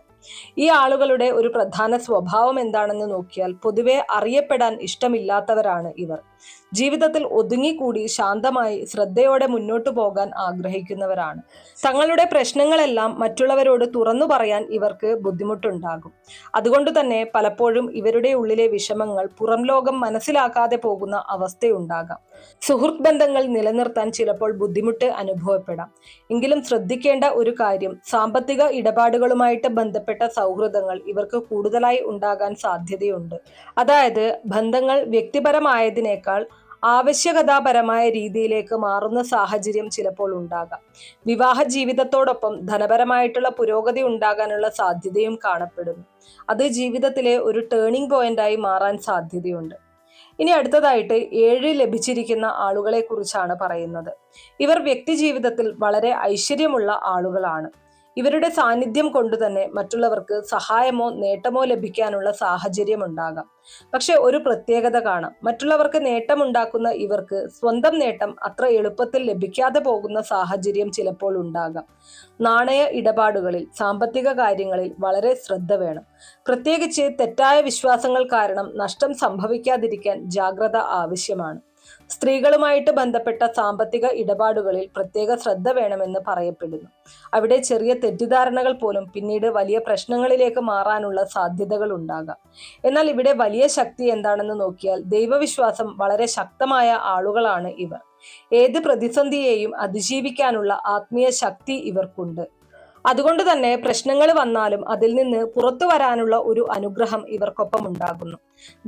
Speaker 1: ഈ ആളുകളുടെ ഒരു പ്രധാന സ്വഭാവം എന്താണെന്ന് നോക്കിയാൽ പൊതുവെ അറിയപ്പെടാൻ ഇഷ്ടമില്ലാത്തവരാണ് ഇവർ. ജീവിതത്തിൽ ഒതുങ്ങിക്കൂടി ശാന്തമായി ശ്രദ്ധയോടെ മുന്നോട്ടു പോകാൻ ആഗ്രഹിക്കുന്നവരാണ്. തങ്ങളുടെ പ്രശ്നങ്ങളെല്ലാം മറ്റുള്ളവരോട് തുറന്നു പറയാൻ ഇവർക്ക് ബുദ്ധിമുട്ടുണ്ടാകും. അതുകൊണ്ട് തന്നെ പലപ്പോഴും ഇവരുടെ ഉള്ളിലെ വിഷമങ്ങൾ പുറം ലോകം മനസ്സിലാക്കാതെ പോകുന്ന അവസ്ഥയുണ്ടാകാം. സുഹൃത്ത് ബന്ധങ്ങൾ നിലനിർത്താൻ ചിലപ്പോൾ ബുദ്ധിമുട്ട് അനുഭവപ്പെടാം. എങ്കിലും ശ്രദ്ധിക്കേണ്ട ഒരു കാര്യം, സാമ്പത്തിക ഇടപാടുകളുമായിട്ട് ബന്ധപ്പെട്ട സൗഹൃദങ്ങൾ ഇവർക്ക് കൂടുതലായി ഉണ്ടാകാൻ സാധ്യതയുണ്ട്. അതായത് ബന്ധങ്ങൾ വ്യക്തിപരമായതിനേക്കാൾ ആവശ്യകതാപരമായ രീതിയിലേക്ക് മാറുന്ന സാഹചര്യം ചിലപ്പോൾ ഉണ്ടാകാം. വിവാഹ ജീവിതത്തോടൊപ്പം ധനപരമായിട്ടുള്ള പുരോഗതി ഉണ്ടാകാനുള്ള സാധ്യതയും കാണപ്പെടുന്നു. അത് ജീവിതത്തിലെ ഒരു ടേണിംഗ് പോയിന്റായി മാറാൻ സാധ്യതയുണ്ട്. ഇനി അടുത്തതായിട്ട് 7 ലഭിച്ചിരിക്കുന്ന ആളുകളെ കുറിച്ചാണ് പറയുന്നത്. ഇവർ വ്യക്തി ജീവിതത്തിൽ വളരെ ഐശ്വര്യമുള്ള ആളുകളാണ്. ഇവരുടെ സാന്നിധ്യം കൊണ്ട് തന്നെ മറ്റുള്ളവർക്ക് സഹായമോ നേട്ടമോ ലഭിക്കാനുള്ള സാഹചര്യം ഉണ്ടാകാം. പക്ഷെ ഒരു പ്രത്യേകത കാണാം. മറ്റുള്ളവർക്ക് നേട്ടമുണ്ടാക്കുന്ന ഇവർക്ക് സ്വന്തം നേട്ടം അത്ര എളുപ്പത്തിൽ ലഭിക്കാതെ പോകുന്ന സാഹചര്യം ചിലപ്പോൾ ഉണ്ടാകാം. നാണയ ഇടപാടുകളിൽ, സാമ്പത്തിക കാര്യങ്ങളിൽ വളരെ ശ്രദ്ധ വേണം. പ്രത്യേകിച്ച് തെറ്റായ വിശ്വാസങ്ങൾ കാരണം നഷ്ടം സംഭവിക്കാതിരിക്കാൻ ജാഗ്രത ആവശ്യമാണ്. സ്ത്രീകളുമായിട്ട് ബന്ധപ്പെട്ട സാമ്പത്തിക ഇടപാടുകളിൽ പ്രത്യേക ശ്രദ്ധ വേണമെന്ന് പറയപ്പെടുന്നു. അവിടെ ചെറിയ തെറ്റിദ്ധാരണകൾ പോലും പിന്നീട് വലിയ പ്രശ്നങ്ങളിലേക്ക് മാറാനുള്ള സാധ്യതകൾ ഉണ്ടാകാം. എന്നാൽ ഇവിടെ വലിയ ശക്തി എന്താണെന്ന് നോക്കിയാൽ ദൈവവിശ്വാസം വളരെ ശക്തമായ ആളുകളാണ് ഇവർ. ഏത് പ്രതിസന്ധിയെയും അതിജീവിക്കാനുള്ള ആത്മീയ ശക്തി ഇവർക്കുണ്ട്. അതുകൊണ്ട് തന്നെ പ്രശ്നങ്ങൾ വന്നാലും അതിൽ നിന്ന് പുറത്തു വരാനുള്ള ഒരു അനുഗ്രഹം ഇവർക്കൊപ്പം ഉണ്ടാകുന്നു.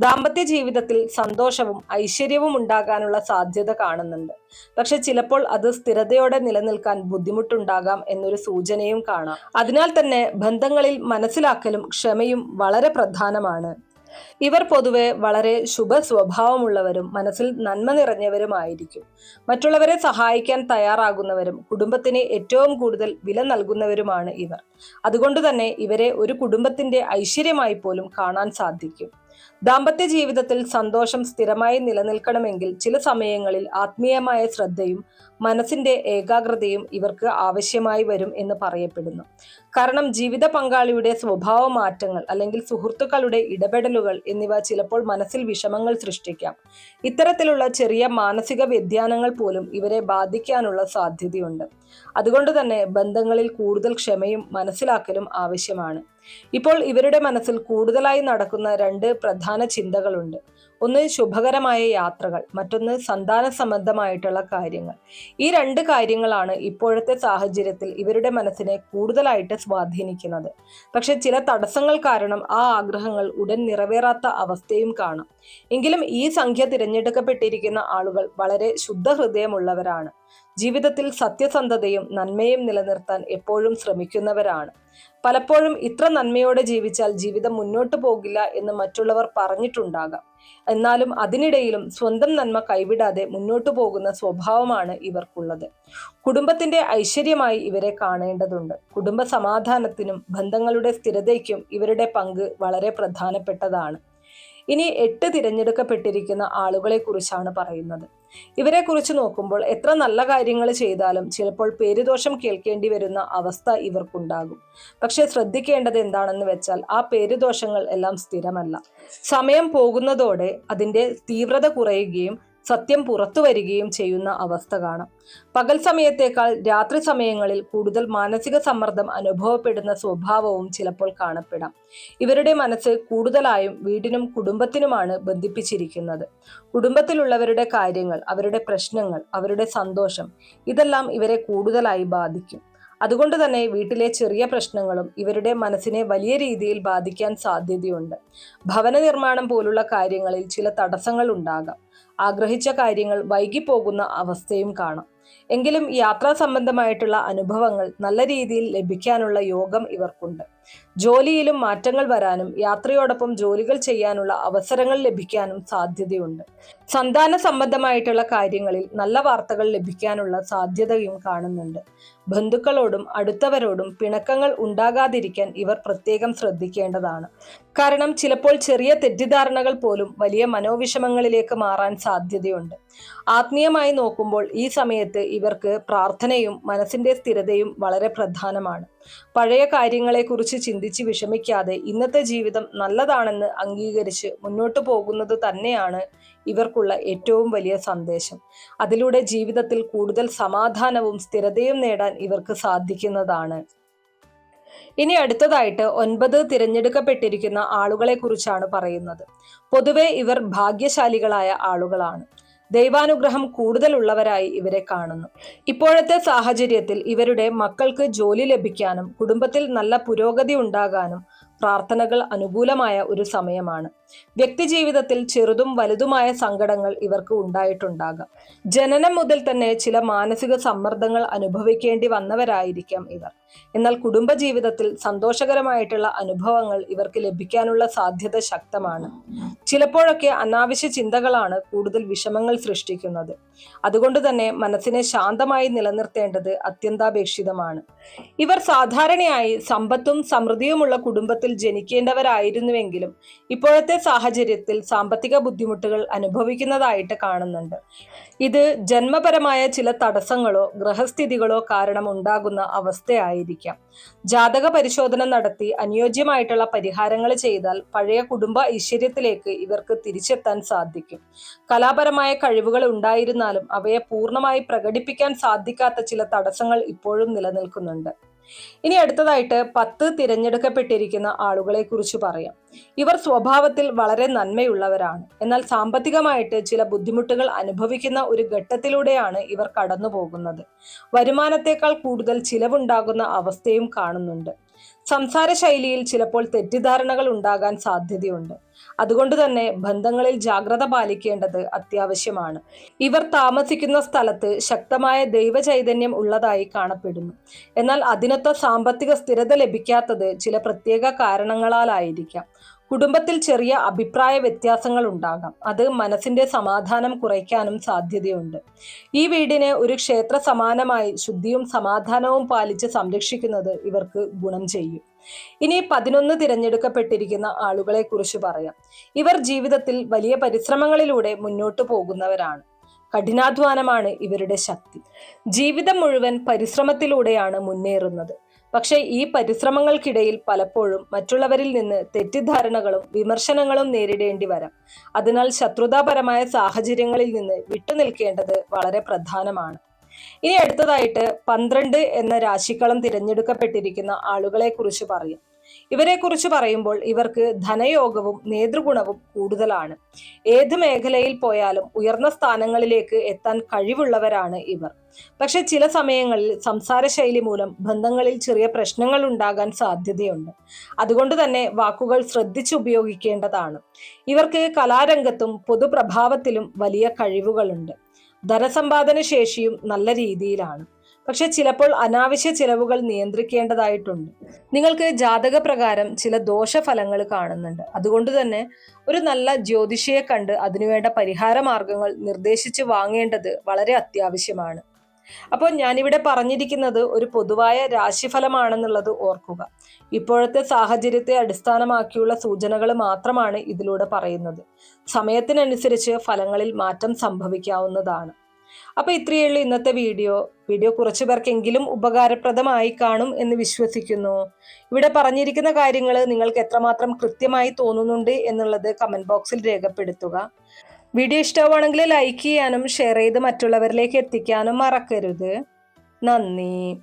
Speaker 1: ദാമ്പത്യ ജീവിതത്തിൽ സന്തോഷവും ഐശ്വര്യവും ഉണ്ടാകാനുള്ള സാധ്യത കാണുന്നുണ്ട്. പക്ഷെ ചിലപ്പോൾ അത് സ്ഥിരതയോടെ നിലനിൽക്കാൻ ബുദ്ധിമുട്ടുണ്ടാകാം എന്നൊരു സൂചനയും കാണാം. അതിനാൽ തന്നെ ബന്ധങ്ങളിൽ മനസ്സിലാക്കലും ക്ഷമയും വളരെ പ്രധാനമാണ്. ഇവർ പൊതുവെ വളരെ ശുഭ സ്വഭാവമുള്ളവരും മനസ്സിൽ നന്മ നിറഞ്ഞവരുമായിരിക്കും. മറ്റുള്ളവരെ സഹായിക്കാൻ തയ്യാറാകുന്നവരും കുടുംബത്തിന് ഏറ്റവും കൂടുതൽ വില നൽകുന്നവരുമാണ് ഇവർ. അതുകൊണ്ട് തന്നെ ഇവരെ ഒരു കുടുംബത്തിന്റെ ഐശ്വര്യമായി പോലും കാണാൻ സാധിക്കും. ദാമ്പത്യ ജീവിതത്തിൽ സന്തോഷം സ്ഥിരമായി നിലനിൽക്കണമെങ്കിൽ ചില സമയങ്ങളിൽ ആത്മീയമായ ശ്രദ്ധയും മനസ്സിന്റെ ഏകാഗ്രതയും ഇവർക്ക് ആവശ്യമായി വരും എന്ന് പറയപ്പെടുന്നു. കാരണം ജീവിത പങ്കാളിയുടെ സ്വഭാവ മാറ്റങ്ങൾ അല്ലെങ്കിൽ സുഹൃത്തുക്കളുടെ ഇടപെടലുകൾ എന്നിവ ചിലപ്പോൾ മനസ്സിൽ വിഷമങ്ങൾ സൃഷ്ടിക്കാം. ഇത്തരത്തിലുള്ള ചെറിയ മാനസിക വ്യതിയാനങ്ങൾ പോലും ഇവരെ ബാധിക്കാനുള്ള സാധ്യതയുണ്ട്. അതുകൊണ്ട് തന്നെ ബന്ധങ്ങളിൽ കൂടുതൽ ക്ഷമയും മനസ്സിലാക്കലും ആവശ്യമാണ്. ഇപ്പോൾ ഇവരുടെ മനസ്സിൽ കൂടുതലായി നടക്കുന്ന 2 പ്രധാന ചിന്തകളുണ്ട്. ഒന്ന് ശുഭകരമായ യാത്രകൾ, മറ്റൊന്ന് സന്താന സംബന്ധമായിട്ടുള്ള കാര്യങ്ങൾ. ഈ രണ്ട് കാര്യങ്ങളാണ് ഇപ്പോഴത്തെ സാഹചര്യത്തിൽ ഇവരുടെ മനസ്സിനെ കൂടുതലായിട്ട് സ്വാധീനിക്കുന്നത്. പക്ഷെ ചില തടസ്സങ്ങൾ കാരണം ആ ആഗ്രഹങ്ങൾ ഉടൻ നിറവേറാത്ത അവസ്ഥയും കാണാം. എങ്കിലും ഈ സംഖ്യ തിരഞ്ഞെടുക്കപ്പെട്ടിരിക്കുന്ന ആളുകൾ വളരെ ശുദ്ധഹൃദയമുള്ളവരാണ്. ജീവിതത്തിൽ സത്യസന്ധതയും നന്മയും നിലനിർത്താൻ എപ്പോഴും ശ്രമിക്കുന്നവരാണ്. പലപ്പോഴും ഇത്ര നന്മയോടെ ജീവിച്ചാൽ ജീവിതം മുന്നോട്ടു പോകില്ല എന്ന് മറ്റുള്ളവർ പറഞ്ഞിട്ടുണ്ടാകാം. എന്നാലും അതിനിടയിലും സ്വന്തം നന്മ കൈവിടാതെ മുന്നോട്ടു പോകുന്ന സ്വഭാവമാണ് ഇവർക്കുള്ളത്. കുടുംബത്തിന്റെ ഐശ്വര്യമായി ഇവരെ കാണേണ്ടതുണ്ട്. കുടുംബ സമാധാനത്തിനും ബന്ധങ്ങളുടെ സ്ഥിരതയ്ക്കും ഇവരുടെ പങ്ക് വളരെ പ്രധാനപ്പെട്ടതാണ്. ഇനി 8 തിരഞ്ഞെടുക്കപ്പെട്ടിരിക്കുന്ന ആളുകളെ കുറിച്ചാണ് പറയുന്നത്. ഇവരെ കുറിച്ച് നോക്കുമ്പോൾ എത്ര നല്ല കാര്യങ്ങൾ ചെയ്താലും ചിലപ്പോൾ പേരുദോഷം കേൾക്കേണ്ടി വരുന്ന അവസ്ഥ ഇവർക്കുണ്ടാകും. പക്ഷെ ശ്രദ്ധിക്കേണ്ടത് എന്താണെന്ന് വെച്ചാൽ ആ പേരുദോഷങ്ങൾ എല്ലാം സ്ഥിരമല്ല. സമയം പോകുന്നതോടെ അതിന്റെ തീവ്രത കുറയുകയും സത്യം പുറത്തു വരികയും ചെയ്യുന്ന അവസ്ഥ കാണാം. പകൽ സമയത്തേക്കാൾ രാത്രി സമയങ്ങളിൽ കൂടുതൽ മാനസിക സമ്മർദ്ദം അനുഭവപ്പെടുന്ന സ്വഭാവവും ചിലപ്പോൾ കാണപ്പെടാം. ഇവരുടെ മനസ്സ് കൂടുതലായും വീടിനും കുടുംബത്തിനുമാണ് ബന്ധിപ്പിച്ചിരിക്കുന്നത്. കുടുംബത്തിലുള്ളവരുടെ കാര്യങ്ങൾ, അവരുടെ പ്രശ്നങ്ങൾ, അവരുടെ സന്തോഷം, ഇതെല്ലാം ഇവരെ കൂടുതലായി ബാധിക്കും. അതുകൊണ്ട് തന്നെ വീട്ടിലെ ചെറിയ പ്രശ്നങ്ങളും ഇവരുടെ മനസ്സിനെ വലിയ രീതിയിൽ ബാധിക്കാൻ സാധ്യതയുണ്ട്. ഭവന നിർമ്മാണം പോലുള്ള കാര്യങ്ങളിൽ ചില തടസ്സങ്ങൾ ഉണ്ടാകാം. ആഗ്രഹിച്ച കാര്യങ്ങൾ വൈകിപ്പോകുന്ന അവസ്ഥയും കാണാം. എങ്കിലും യാത്രാ സംബന്ധമായിട്ടുള്ള അനുഭവങ്ങൾ നല്ല രീതിയിൽ ലഭിക്കാനുള്ള യോഗം ഇവർക്കുണ്ട്. ജോലിയിലും മാറ്റങ്ങൾ വരാനും യാത്രയോടൊപ്പം ജോലികൾ ചെയ്യാനുള്ള അവസരങ്ങൾ ലഭിക്കാനും സാധ്യതയുണ്ട്. സന്താന സംബന്ധമായിട്ടുള്ള കാര്യങ്ങളിൽ നല്ല വാർത്തകൾ ലഭിക്കാനുള്ള സാധ്യതയും കാണുന്നുണ്ട്. ബന്ധുക്കളോടും അടുത്തവരോടും പിണക്കങ്ങൾ ഉണ്ടാകാതിരിക്കാൻ ഇവർ പ്രത്യേകം ശ്രദ്ധിക്കേണ്ടതാണ്. കാരണം ചിലപ്പോൾ ചെറിയ തെറ്റിദ്ധാരണകൾ പോലും വലിയ മനോവിഷമങ്ങളിലേക്ക് മാറാൻ സാധ്യതയുണ്ട്. ആത്മീയമായി നോക്കുമ്പോൾ ഈ സമയത്ത് ഇവർക്ക് പ്രാർത്ഥനയും മനസ്സിന്റെ സ്ഥിരതയും വളരെ പ്രധാനമാണ്. പഴയ കാര്യങ്ങളെക്കുറിച്ച് ചിന്തിച്ച് വിഷമിക്കാതെ ഇന്നത്തെ ജീവിതം നല്ലതാണെന്ന് അംഗീകരിച്ച് മുന്നോട്ടു പോകുന്നത് തന്നെയാണ് ഇവർക്കുള്ള ഏറ്റവും വലിയ സന്ദേശം. അതിലൂടെ ജീവിതത്തിൽ കൂടുതൽ സമാധാനവും സ്ഥിരതയും നേടാൻ ഇവർക്ക് സാധിക്കുന്നതാണ്. ഇനി അടുത്തതായിട്ട് 9 തിരഞ്ഞെടുക്കപ്പെട്ടിരിക്കുന്ന ആളുകളെ കുറിച്ചാണ് പറയുന്നത്. പൊതുവെ ഇവർ ഭാഗ്യശാലികളായ ആളുകളാണ്. ദൈവാനുഗ്രഹം കൂടുതലുള്ളവരായി ഇവരെ കാണുന്നു. ഇപ്പോഴത്തെ സാഹചര്യത്തിൽ ഇവരുടെ മക്കൾക്ക് ജോലി ലഭിക്കാനും കുടുംബത്തിൽ നല്ല പുരോഗതി ഉണ്ടാകാനും പ്രാർത്ഥനകൾ അനുകൂലമായ ഒരു സമയമാണ്. വ്യക്തി ജീവിതത്തിൽ ചെറുതും വലുതുമായ സങ്കടങ്ങൾ ഇവർക്ക് ഉണ്ടായിട്ടുണ്ടാകാം. ജനനം മുതൽ തന്നെ ചില മാനസിക സമ്മർദ്ദങ്ങൾ അനുഭവിക്കേണ്ടി വന്നവരായിരിക്കാം ഇവർ. എന്നാൽ കുടുംബജീവിതത്തിൽ സന്തോഷകരമായിട്ടുള്ള അനുഭവങ്ങൾ ഇവർക്ക് ലഭിക്കാനുള്ള സാധ്യത ശക്തമാണ്. ചിലപ്പോഴൊക്കെ അനാവശ്യ ചിന്തകളാണ് കൂടുതൽ വിഷമങ്ങൾ സൃഷ്ടിക്കുന്നത്. അതുകൊണ്ട് തന്നെ മനസ്സിനെ ശാന്തമായി നിലനിർത്തേണ്ടത് അത്യന്താപേക്ഷിതമാണ്. ഇവർ സാധാരണയായി സമ്പത്തും സമൃദ്ധിയുമുള്ള കുടുംബത്തിൽ ജനിക്കേണ്ടവരായിരുന്നുവെങ്കിലും ഇപ്പോഴത്തെ സാഹചര്യത്തിൽ സാമ്പത്തിക ബുദ്ധിമുട്ടുകൾ അനുഭവിക്കുന്നതായിട്ട് കാണുന്നുണ്ട്. ഇത് ജന്മപരമായ ചില തടസ്സങ്ങളോ ഗ്രഹസ്ഥിതികളോ കാരണം ഉണ്ടാകുന്ന അവസ്ഥയായിരിക്കാം. ജാതക പരിശോധന നടത്തി അനുയോജ്യമായിട്ടുള്ള പരിഹാരങ്ങൾ ചെയ്താൽ പഴയ കുടുംബ ഐശ്വര്യത്തിലേക്ക് ഇവർക്ക് തിരിച്ചെത്താൻ സാധിക്കും. കലാപരമായ കഴിവുകൾ ഉണ്ടായിരുന്നാലും അവയെ പൂർണ്ണമായി പ്രകടിപ്പിക്കാൻ സാധിക്കാത്ത ചില തടസ്സങ്ങൾ ഇപ്പോഴും നിലനിൽക്കുന്നുണ്ട്. ഇനി അടുത്തതായിട്ട് 10 തിരഞ്ഞെടുക്കപ്പെട്ടിരിക്കുന്ന ആളുകളെ കുറിച്ച് പറയാം. ഇവർ സ്വഭാവത്തിൽ വളരെ നന്മയുള്ളവരാണ്. എന്നാൽ സാമ്പത്തികമായിട്ട് ചില ബുദ്ധിമുട്ടുകൾ അനുഭവിക്കുന്ന ഒരു ഘട്ടത്തിലൂടെയാണ് ഇവർ കടന്നു പോകുന്നത്. വരുമാനത്തെക്കാൾ കൂടുതൽ ചിലവുണ്ടാകുന്ന അവസ്ഥയും കാണുന്നുണ്ട്. സംസാര ശൈലിയിൽ ചിലപ്പോൾ തെറ്റിദ്ധാരണകൾ ഉണ്ടാകാൻ സാധ്യതയുണ്ട്. അതുകൊണ്ട് തന്നെ ബന്ധങ്ങളിൽ ജാഗ്രത പാലിക്കേണ്ടത് അത്യാവശ്യമാണ്. ഇവർ താമസിക്കുന്ന സ്ഥലത്ത് ശക്തമായ ദൈവചൈതന്യം ഉള്ളതായി കാണപ്പെടുന്നു. എന്നാൽ അതിനൊത്ത സാമ്പത്തിക സ്ഥിരത ലഭിക്കാത്തത് ചില പ്രത്യേക കാരണങ്ങളാലായിരിക്കാം. കുടുംബത്തിൽ ചെറിയ അഭിപ്രായ വ്യത്യാസങ്ങൾ ഉണ്ടാകാം. അത് മനസ്സിന്റെ സമാധാനം കുറയ്ക്കാനും സാധ്യതയുണ്ട്. ഈ വീടിനെ ഒരു ക്ഷേത്ര സമാനമായി ശുദ്ധിയും സമാധാനവും പാലിച്ച് സംരക്ഷിക്കുന്നത് ഇവർക്ക് ഗുണം ചെയ്യും. ഇനി 11 തിരഞ്ഞെടുക്കപ്പെട്ടിരിക്കുന്ന ആളുകളെ കുറിച്ച് പറയാം. ഇവർ ജീവിതത്തിൽ വലിയ പരിശ്രമങ്ങളിലൂടെ മുന്നോട്ടു പോകുന്നവരാണ്. കഠിനാധ്വാനമാണ് ഇവരുടെ ശക്തി. ജീവിതം മുഴുവൻ പരിശ്രമത്തിലൂടെയാണ് മുന്നേറുന്നത്. പക്ഷേ ഈ പരിശ്രമങ്ങൾക്കിടയിൽ പലപ്പോഴും മറ്റുള്ളവരിൽ നിന്ന് തെറ്റിദ്ധാരണകളും വിമർശനങ്ങളും നേരിടേണ്ടി വരാം. അതിനാൽ ശത്രുതാപരമായ സാഹചര്യങ്ങളിൽ നിന്ന് വിട്ടുനിൽക്കേണ്ടത് വളരെ പ്രധാനമാണ്. ഇനി അടുത്തതായിട്ട് 12 എന്ന രാശിക്കളം തിരഞ്ഞെടുക്കപ്പെട്ടിരിക്കുന്ന ആളുകളെ കുറിച്ച് പറയാം. ഇവരെക്കുറിച്ച് പറയുമ്പോൾ ഇവർക്ക് ധനയോഗവും നേതൃഗുണവും കൂടുതലാണ്. ഏത് മേഖലയിൽ പോയാലും ഉയർന്ന സ്ഥാനങ്ങളിലേക്ക് എത്താൻ കഴിവുള്ളവരാണ് ഇവർ. പക്ഷെ ചില സമയങ്ങളിൽ സംസാര ശൈലി മൂലം ബന്ധങ്ങളിൽ ചെറിയ പ്രശ്നങ്ങൾ ഉണ്ടാകാൻ സാധ്യതയുണ്ട്. അതുകൊണ്ട് തന്നെ വാക്കുകൾ ശ്രദ്ധിച്ച് ഉപയോഗിക്കേണ്ടതാണ്. ഇവർക്ക് കലാരംഗത്തും പൊതുപ്രഭാവത്തിലും വലിയ കഴിവുകളുണ്ട്. ധനസമ്പാദന ശേഷിയും നല്ല രീതിയിലാണ്. പക്ഷെ ചിലപ്പോൾ അനാവശ്യ ചിലവുകൾ നിയന്ത്രിക്കേണ്ടതായിട്ടുണ്ട്. നിങ്ങൾക്ക് ജാതകപ്രകാരം ചില ദോഷഫലങ്ങൾ കാണുന്നുണ്ട്. അതുകൊണ്ട് തന്നെ ഒരു നല്ല ജ്യോതിഷിയെ കണ്ട് അതിനുവേണ്ട പരിഹാര മാർഗങ്ങൾ നിർദ്ദേശിച്ച് വാങ്ങേണ്ടത് വളരെ അത്യാവശ്യമാണ്. അപ്പോൾ ഞാനിവിടെ പറഞ്ഞിരിക്കുന്നത് ഒരു പൊതുവായ രാശിഫലമാണെന്നുള്ളത് ഓർക്കുക. ഇപ്പോഴത്തെ സാഹചര്യത്തെ അടിസ്ഥാനമാക്കിയുള്ള സൂചനകൾ മാത്രമാണ് ഇതിലൂടെ പറയുന്നത്. സമയത്തിനനുസരിച്ച് ഫലങ്ങളിൽ മാറ്റം സംഭവിക്കാവുന്നതാണ്. അപ്പൊ ഇത്രയേ ഉള്ളൂ ഇന്നത്തെ വീഡിയോ. കുറച്ചു പേർക്കെങ്കിലും ഉപകാരപ്രദമായി കാണും എന്ന് വിശ്വസിക്കുന്നു. ഇവിടെ പറഞ്ഞിരിക്കുന്ന കാര്യങ്ങൾ നിങ്ങൾക്ക് എത്രമാത്രം കൃത്യമായി തോന്നുന്നുണ്ട് എന്നുള്ളത് കമന്റ് ബോക്സിൽ രേഖപ്പെടുത്തുക. വീഡിയോ ഇഷ്ടമാണെങ്കിൽ ലൈക്ക് ചെയ്യാനും ഷെയർ ചെയ്ത് മറ്റുള്ളവരിലേക്ക് എത്തിക്കാനും മറക്കരുത്. നന്ദി.